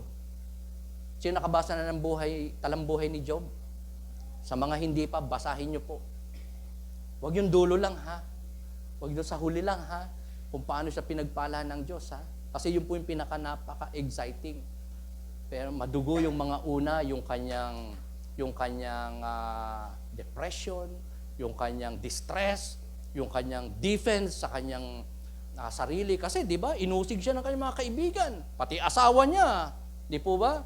Sino nakabasa na ng talambuhay ni Job? Sa mga hindi pa, basahin nyo po. Huwag yung dulo lang, ha? Huwag yung sa huli lang, ha? Kung paano siya pinagpala ng Diyos, ha? Kasi yun po yung pinaka-napaka-exciting. Pero madugo yung mga una, yung kanyang depression, yung kanyang distress, yung kanyang defense sa kanyang sarili. Kasi, di ba, inusig siya ng kanyang mga kaibigan. Pati asawa niya. Di po ba?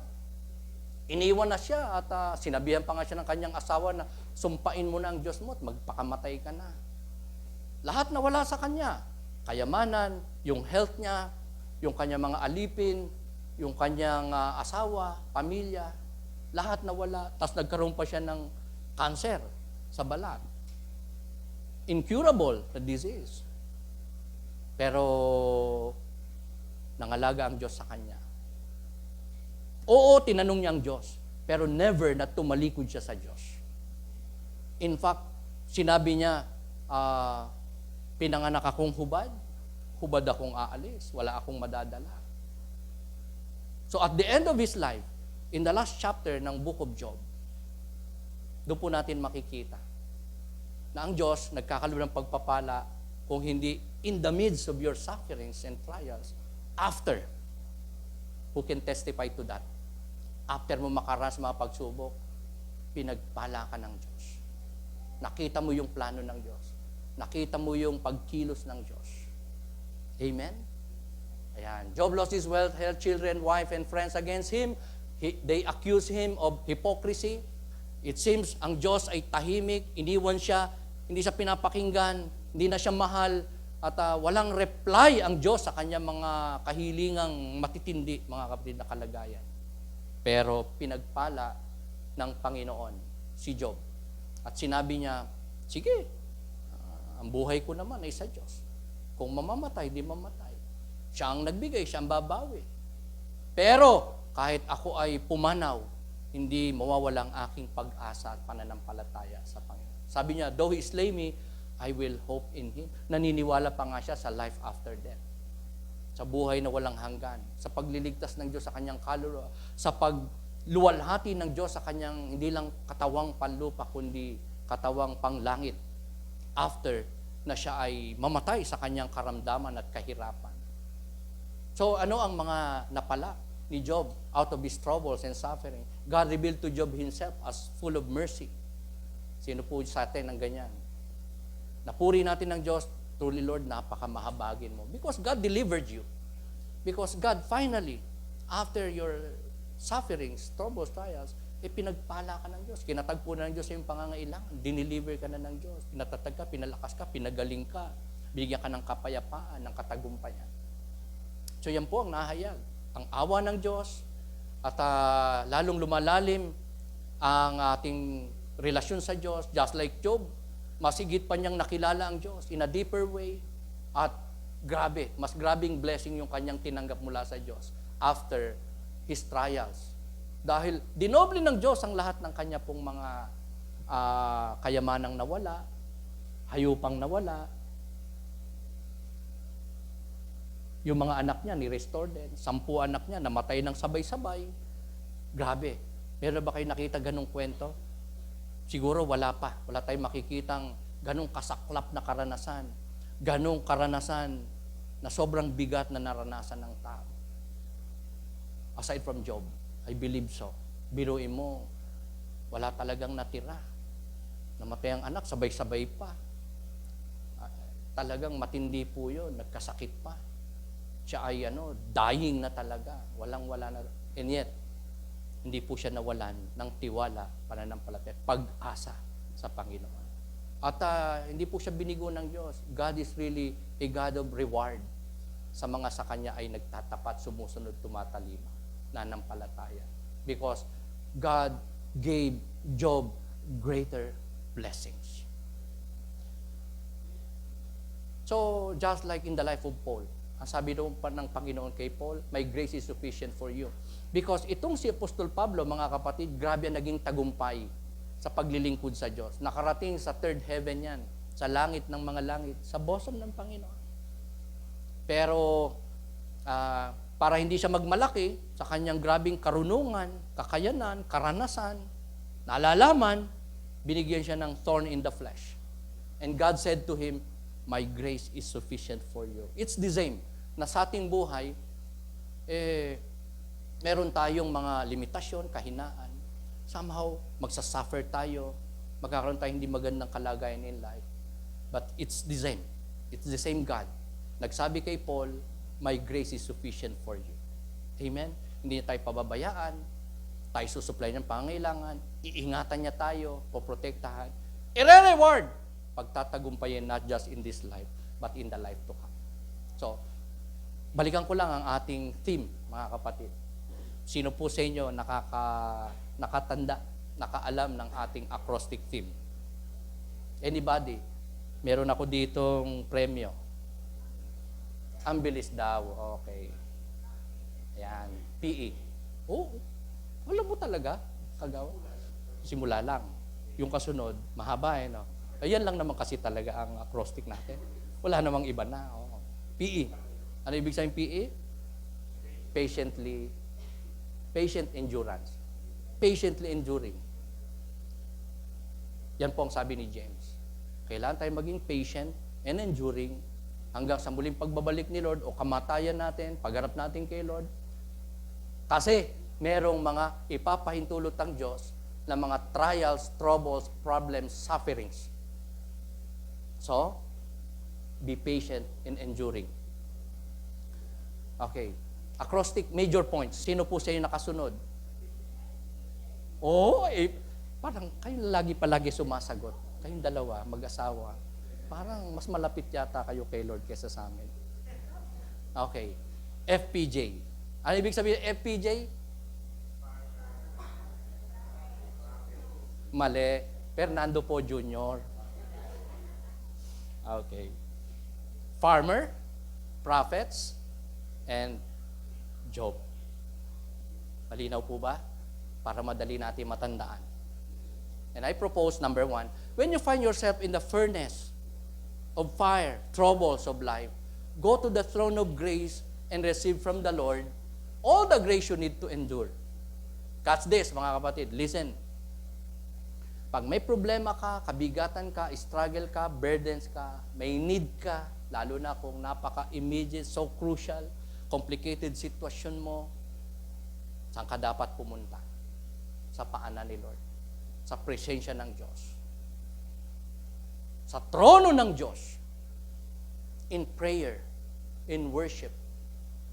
Iniwan na siya at sinabihan pa nga siya ng kanyang asawa na sumpain mo na ang Diyos mo at magpakamatay ka na. Lahat nawala sa kanya. Kayamanan, yung health niya, yung kanyang mga alipin, yung kanyang asawa, pamilya, lahat nawala. Tapos nagkaroon pa siya ng cancer sa balat. Incurable na disease. Pero nangalaga ang Diyos sa kanya. Oo, tinanong niya ang Diyos, pero never na tumalikod siya sa Diyos. In fact, sinabi niya, pinanganak akong hubad, hubad akong aalis, wala akong madadala. So at the end of his life, in the last chapter ng Book of Job, doon po natin makikita na ang Diyos nagkakaroon ng pagpapala kung hindi in the midst of your sufferings and trials, after. Who can testify to that? After mo makaranas mga pagsubok, pinagpala ka ng Diyos. Nakita mo yung plano ng Diyos. Nakita mo yung pagkilos ng Diyos. Amen? Ayan. Job lost his wealth, health, children, wife, and friends against him. They accuse him of hypocrisy. It seems ang Diyos ay tahimik, iniwan siya, hindi siya pinapakinggan, hindi na siya mahal, at walang reply ang Diyos sa kanyang mga kahilingang matitindi, mga kapatid na kalagayan. Pero pinagpala ng Panginoon si Job. At sinabi niya, sige, ang buhay ko naman ay sa Diyos. Kung mamamatay, di mamatay. Siya ang nagbigay, siya ang babawi. Pero kahit ako ay pumanaw, hindi mawawala ang aking pag-asa at pananampalataya sa Panginoon. Sabi niya, though he slay me, I will hope in Him. Naniniwala pa nga siya sa life after death. Sa buhay na walang hanggan. Sa pagliligtas ng Diyos sa kanyang kaluluwa. Sa pagluwalhati ng Diyos sa kanyang hindi lang katawang panlupa, kundi katawang panglangit. After na siya ay mamatay sa kanyang karamdaman at kahirapan. So ano ang mga napala ni Job out of his troubles and suffering? God revealed to Job himself as full of mercy. Sino po sa atin ang ganyan? Napuri natin ng Diyos, truly Lord, napakamahabagin mo. Because God delivered you. Because God finally, after your sufferings, troubles, trials, pinagpala ka ng Diyos. Kinatagpo na ng Diyos yung pangangailangan. Dineliver ka na ng Diyos. Pinatatag ka, pinalakas ka, pinagaling ka. Bigyan ka ng kapayapaan, ng katagumpayan. So yan po ang nahayag. Ang awa ng Diyos at lalong lumalalim ang ating relasyon sa Diyos. Just like Job, masigit pa niyang nakilala ang Diyos in a deeper way. At grabe, mas grabing blessing yung kanyang tinanggap mula sa Diyos after his trials. Dahil dinoble ng Diyos ang lahat ng kanya pong mga kayamanang nawala, hayupang nawala. Yung mga anak niya, ni-restore din. 10 anak niya, namatay ng sabay-sabay. Grabe. Meron ba kayo nakita ganong kwento? Siguro wala pa. Wala tayong makikitang ganong kasaklap na karanasan. Ganong karanasan na sobrang bigat na naranasan ng tao. Aside from Job, I believe so. Biruin mo, wala talagang natira. Namatay ang anak, sabay-sabay pa. Talagang matindi po yun, nagkasakit pa. Siya ay dying na talaga. Walang-wala na. And yet, hindi po siya nawalan ng tiwala, pananampalataya, pag-asa sa Panginoon. At hindi po siya binigo ng Diyos. God is really a God of reward sa mga sa Kanya ay nagtatapat, sumusunod, tumatalima, nanampalataya. Because God gave Job greater blessings. So, just like in the life of Paul, ang sabi doon pa ng Panginoon kay Paul, my grace is sufficient for you. Because itong si Apostol Pablo, mga kapatid, grabe ang naging tagumpay sa paglilingkod sa Diyos. Nakarating sa third heaven yan, sa langit ng mga langit, sa bosom ng Panginoon. Pero, para hindi siya magmalaki sa kanyang grabing karunungan, kakayanan, karanasan, nalalaman, binigyan siya ng thorn in the flesh. And God said to him, my grace is sufficient for you. It's the same, na sa ating buhay, meron tayong mga limitasyon, kahinaan. Somehow, magsasuffer tayo, magkakaroon tayo hindi magandang kalagayan in life. But it's the same. It's the same God. Nagsabi kay Paul, my grace is sufficient for you. Amen? Hindi niya tayo pababayaan, tayo susupply ng pangangailangan, iingatan niya tayo, poprotektahan, i-reward, pagtatagumpayin not just in this life, but in the life to come. So, balikan ko lang ang ating theme, mga kapatid. Sino po sa inyo nakatanda, nakaalam ng ating acrostic theme? Anybody? Meron ako ditong premyo. Ang bilis daw. Okay. Ayan. PE. Oh, wala mo talaga, kagawa. Simula lang. Yung kasunod, mahaba no? Ayan lang naman kasi talaga ang acrostic natin. Wala namang iba na. Oh. PE. Ano ibig sabihin PE? Patient endurance. Patiently enduring. Yan po ang sabi ni James. Kailangan tayo maging patient and enduring hanggang sa muling pagbabalik ni Lord o kamatayan natin, pagharap natin kay Lord. Kasi merong mga ipapahintulot ang Diyos na mga trials, troubles, problems, sufferings. So, be patient and enduring. Okay. Acrostic major points. Sino po siya yung nakasunod? Parang kayo palagi sumasagot. Kayong dalawa, mag-asawa. Parang mas malapit yata kayo kay Lord kaysa sa amin. Okay. FPJ. Ano ibig sabihin FPJ? Mali. Fernando po Jr. Okay. Farmer, prophets, and Job. Malinaw po ba? Para madali natin matandaan. And I propose, number 1, when you find yourself in the furnace of fire, troubles of life, go to the throne of grace and receive from the Lord all the grace you need to endure. Catch this, mga kapatid. Listen. Pag may problema ka, kabigatan ka, struggle ka, burdens ka, may need ka, lalo na kung napaka-immediate, so crucial, complicated sitwasyon mo, saan ka dapat pumunta? Sa paanan ni Lord. Sa presensya ng Diyos. Sa trono ng Diyos. In prayer, in worship.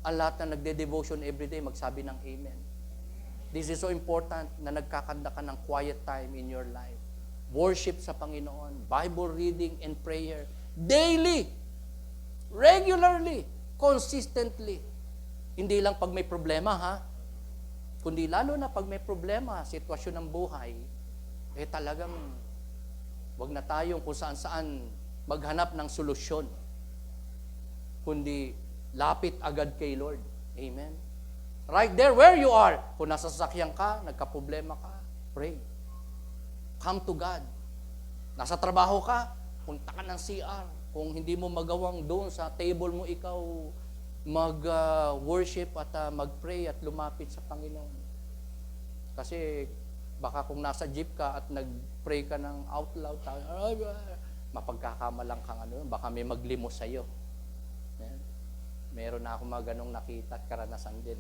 Ang lahat na nagde-devotion everyday, magsabi ng Amen. This is so important na nagkakanda ka ng quiet time in your life. Worship sa Panginoon, Bible reading and prayer. Daily, regularly, consistently. Hindi lang pag may problema, ha? Kundi lalo na pag may problema, sitwasyon ng buhay, talagang wag na tayong kung saan-saan maghanap ng solusyon. Kundi lapit agad kay Lord. Amen? Right there where you are. Kung nasa sasakyan ka, nagka-problema ka, pray. Come to God. Nasa trabaho ka, punta ka ng CR. Kung hindi mo magawang doon sa table mo ikaw mag-worship at mag-pray at lumapit sa Panginoon. Kasi baka kung nasa jeep ka at nag-pray ka ng out loud, mapagkakamalang kang baka may maglimos sa'yo. Meron na ako mga ganong nakita at karanasan din.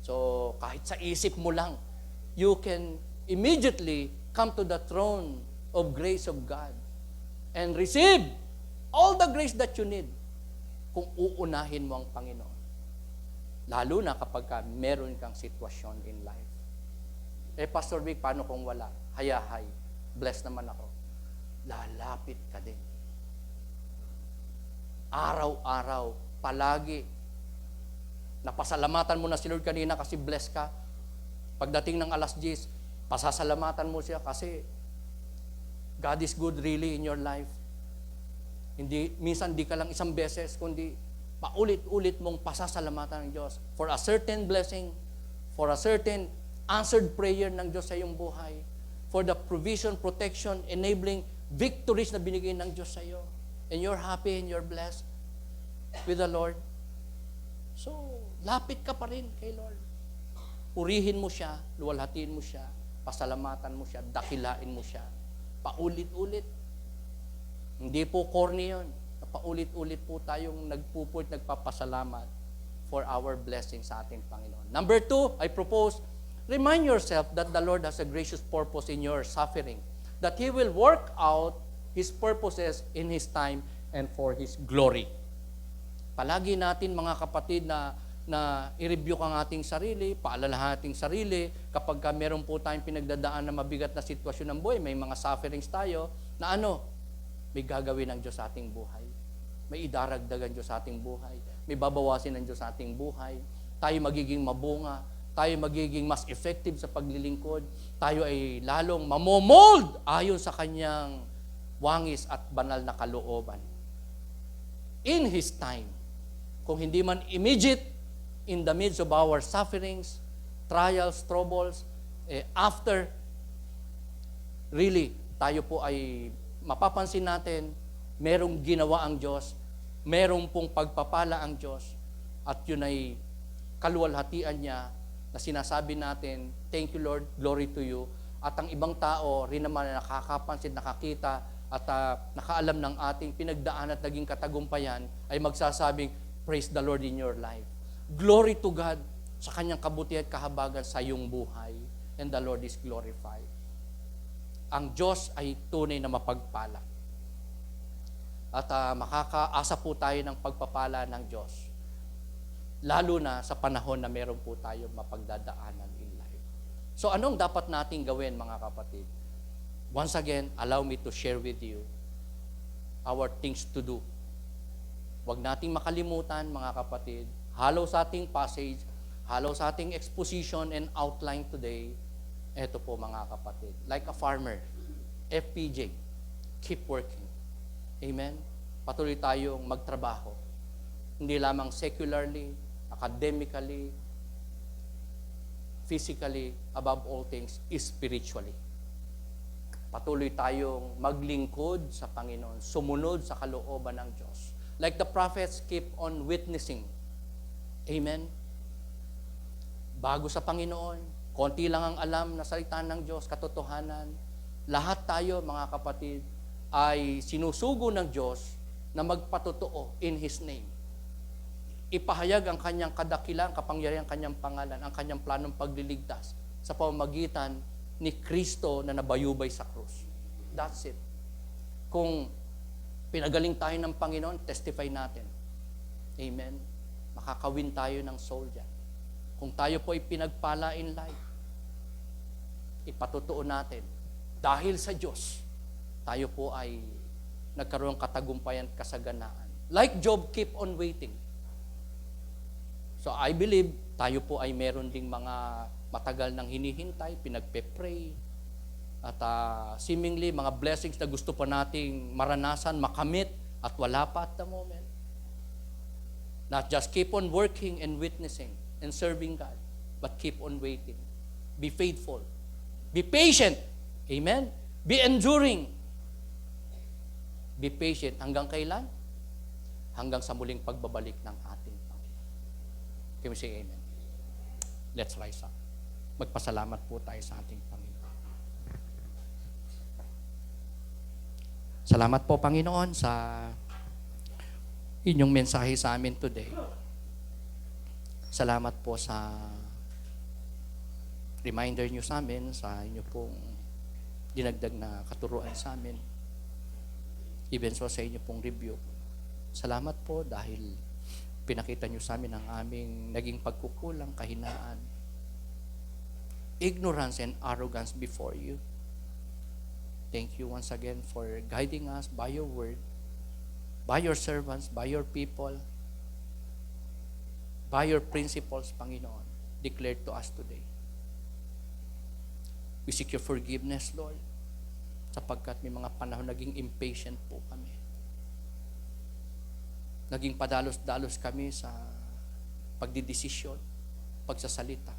So, kahit sa isip mo lang, you can immediately come to the throne of grace of God and receive all the grace that you need kung uunahin mo ang Panginoon. Lalo na kapag meron kang sitwasyon in life. Pastor Vic, paano kung wala? Hayahay. Blessed naman ako. Lalapit ka din. Araw-araw, palagi. Napasalamatan mo na si Lord kanina kasi blessed ka. Pagdating ng 10:00, pasasalamatan mo siya kasi God is good really in your life. Minsan di ka lang isang beses, kundi paulit-ulit mong pasasalamatan ng Diyos for a certain blessing, for a certain answered prayer ng Diyos sa iyong buhay, for the provision, protection, enabling victories na binigay ng Diyos sa iyo. And you're happy and you're blessed with the Lord. So, lapit ka pa rin kay Lord. Purihin mo siya, luwalhatiin mo siya, pasalamatan mo siya, dakilain mo siya. Paulit-ulit. Hindi po corny yun. Paulit-ulit po tayong nagpapasalamat for our blessing sa ating Panginoon. Number 2, I propose, remind yourself that the Lord has a gracious purpose in your suffering, that He will work out His purposes in His time and for His glory. Palagi natin mga kapatid na i-review ang ating sarili, paalalahan ating sarili, kapag meron po tayong pinagdadaan na mabigat na sitwasyon ng buhay, may mga sufferings tayo, na may gagawin ng Diyos sa ating buhay. May idaragdagan Diyos sa ating buhay. May babawasin ng Diyos sa ating buhay. Tayo magiging mabunga. Tayo magiging mas effective sa paglilingkod. Tayo ay lalong mamomold ayon sa Kanyang wangis at banal na kalooban. In His time, kung hindi man immediate, in the midst of our sufferings, trials, troubles, after, really, tayo po ay mapapansin natin, merong ginawa ang Diyos Merong pong pagpapala ang Diyos at yun ay kaluwalhatian niya na sinasabi natin, thank you Lord, glory to you. At ang ibang tao rin naman na nakakapansin, nakakita at nakaalam ng ating pinagdaan at naging katagumpayan ay magsasabing, praise the Lord in your life. Glory to God sa kanyang kabutihan at kahabagan sa iyong buhay. And the Lord is glorified. Ang Diyos ay tunay na mapagpala. At makakaasa po tayo ng pagpapala ng Diyos. Lalo na sa panahon na meron po tayo mapagdadaanan in life. So anong dapat nating gawin mga kapatid? Once again, allow me to share with you our things to do. Huwag nating makalimutan mga kapatid, halo sa ating passage, halo sa ating exposition and outline today, eto po mga kapatid, like a farmer, FPJ, keep working. Amen? Patuloy tayong magtrabaho. Hindi lamang secularly, academically, physically, above all things, spiritually. Patuloy tayong maglingkod sa Panginoon, sumunod sa kalooban ng Diyos. Like the prophets keep on witnessing. Amen? Bago sa Panginoon, konti lang ang alam na salita ng Diyos, katotohanan. Lahat tayo, mga kapatid, ay sinusugo ng Diyos na magpatotoo in His name. Ipahayag ang kanyang kadakilang, kapangyarihan, kanyang pangalan, ang kanyang planong pagliligtas sa pamamagitan ni Kristo na nabayubay sa krus. That's it. Kung pinagaling tayo ng Panginoon, testify natin. Amen? Makakawin tayo ng soul dyan. Kung tayo po ay pinagpala in life, ipatotoo natin, dahil sa Diyos, tayo po ay nagkaroon katagumpayan at kasaganaan. Like Job, keep on waiting. So I believe, tayo po ay meron ding mga matagal nang hinihintay, pinagpe-pray, at seemingly mga blessings na gusto pa nating maranasan, makamit, at wala pa at the moment. Not just keep on working and witnessing and serving God, but keep on waiting. Be faithful. Be patient. Amen? Be enduring. Be patient. Hanggang kailan? Hanggang sa muling pagbabalik ng ating Panginoon. Can we say amen? Let's rise up. Magpasalamat po tayo sa ating Panginoon. Salamat po, Panginoon, sa inyong mensahe sa amin today. Salamat po sa reminder nyo sa amin, sa inyo pong dinagdag na katuruan sa amin. Even so sa inyo pong review. Salamat po dahil pinakita nyo sa amin ang aming naging pagkukulang, kahinaan, ignorance and arrogance before you. Thank you once again for guiding us by your word, by your servants, by your people, by your principles, Panginoon, declared to us today. We seek your forgiveness, Lord, sapagkat may mga panahon naging impatient po kami. Naging padalos-dalos kami sa pagdidesisyon, pagsasalita,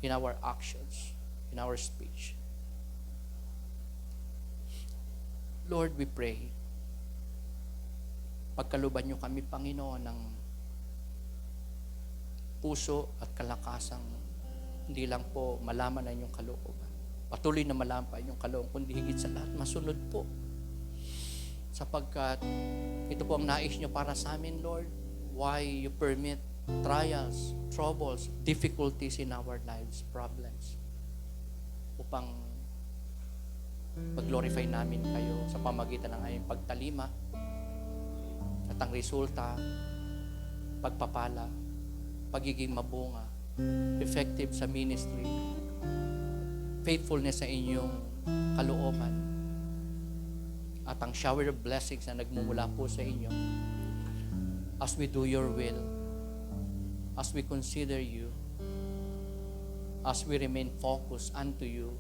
in our actions, in our speech. Lord, we pray, pagkaluban niyo kami, Panginoon, ng puso at kalakasang hindi lang po malaman na inyong kalooban. Patuloy na malaman pa inyong kalooban, kundi higit sa lahat, masunod po. Sapagkat ito po ang nais niyo para sa amin, Lord. Why you permit trials, troubles, difficulties in our lives, problems. Upang mag-glorify namin kayo sa pamagitan ng aming pagtalima. At ang resulta, pagpapala, pagiging mabunga, effective sa ministry, faithfulness sa inyong kalooban, at ang shower of blessings na nagmumula po sa inyo as we do your will, as we consider you, as we remain focused unto you,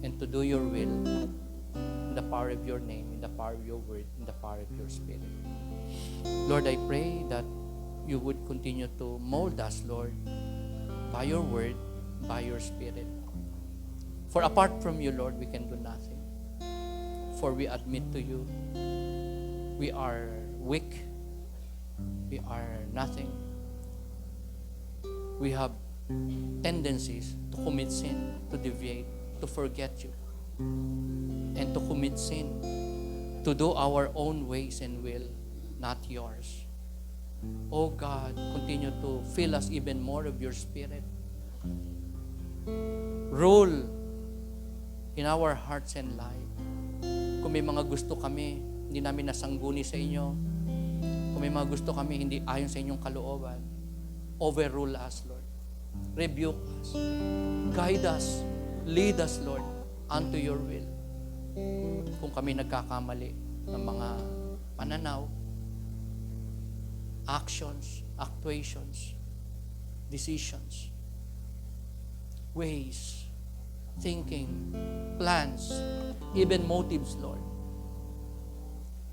and to do your will in the power of your name, in the power of your word, in the power of your spirit. Lord, I pray that you would continue to mold us, Lord, by your word, by your spirit. For apart from you, Lord, we can do nothing. for we admit to you, we are weak, we are nothing. We have tendencies to commit sin, to deviate, to forget you, and to commit sin, to do our own ways and will, not yours. Oh God, continue to fill us even more of your Spirit. Rule in our hearts and life. Kung may mga gusto kami, hindi namin nasangguni sa inyo. Kung may mga gusto kami, hindi ayon sa inyong kalooban, overrule us, Lord. Rebuke us. Guide us. Lead us, Lord, unto your will. Kung kami nagkakamali ng mga pananaw, actions, actuations, decisions, ways, thinking, plans, even motives, Lord.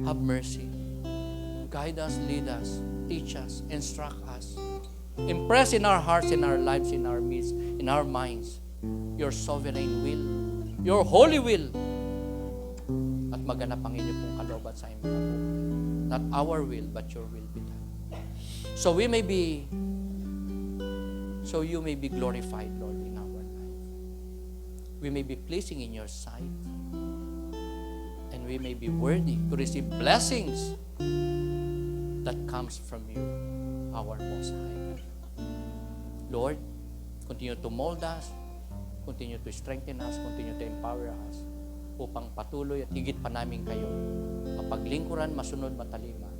Have mercy. Guide us, lead us, teach us, instruct us. Impress in our hearts, in our lives, in our midst, in our minds, your sovereign will, your holy will. At maganap ang inyo pong kalooban sa aming mga buhay. Not our will, but your will be done. So you may be glorified, Lord, in our life. We may be pleasing in your sight. And we may be worthy to receive blessings that comes from you, our Most High. Lord, continue to mold us, continue to strengthen us, continue to empower us upang patuloy at higit pa namin kayo mapaglingkuran, masunod, matalima,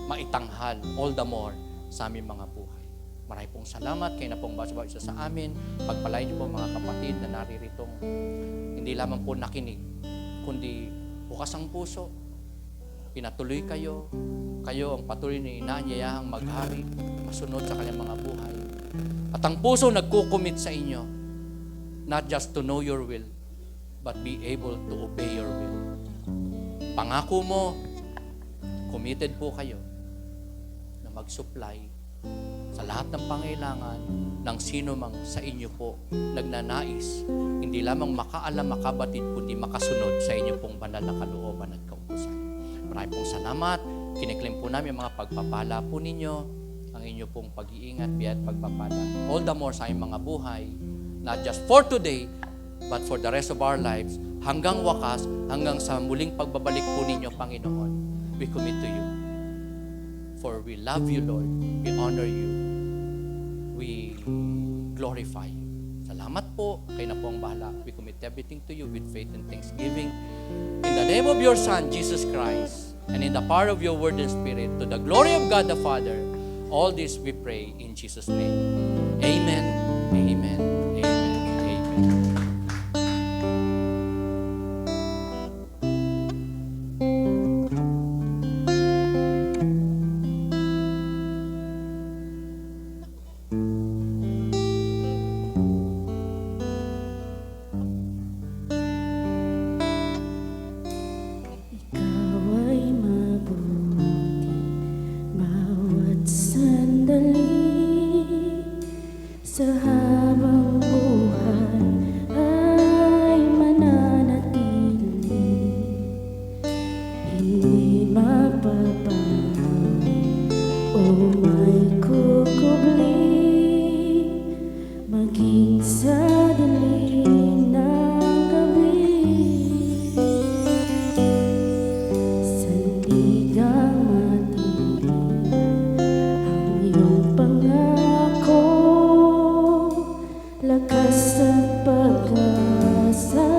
maitanghal all the more sa aming mga buhay. Maraming pong salamat kayo na pong bawat isa sa amin. Pagpalain niyo po mga kapatid na nariritong hindi lamang po nakinig, kundi bukas ang puso. Pinatuloy kayo. Kayo ang patuloy na inaanyayahang maghari, masunod sa kanyang mga buhay. At ang puso nagkukumit sa inyo, not just to know your will, but be able to obey your will. Pangako mo, committed po kayo na mag-supply sa lahat ng pangailangan ng sino mang sa inyo po nagnanais, hindi lamang makaalam, makabatid, kundi makasunod sa inyo pong banal na kalooban at kautusan. Maraming pong salamat. Kiniklaim po namin mga pagpapala po ninyo, ang inyo pong pag-iingat, biyat pagpapala. All the more sa inyong mga buhay, not just for today, but for the rest of our lives, hanggang wakas, hanggang sa muling pagbabalik po ninyo, Panginoon, we commit to you. For we love you, Lord. We honor you. We glorify you. Salamat po. Kayo na po ang bahala. We commit everything to you with faith and thanksgiving. In the name of your Son, Jesus Christ, and in the power of your word and spirit, to the glory of God the Father, all this we pray in Jesus' name. Amen. Amen. Amen. Amen. Sa habang buhay ay mananatili, hindi mapapahaw o may kukubli, maging sa dilim ng gabi. Sandigang matindi ang iyong pangako, lakas at pag-asa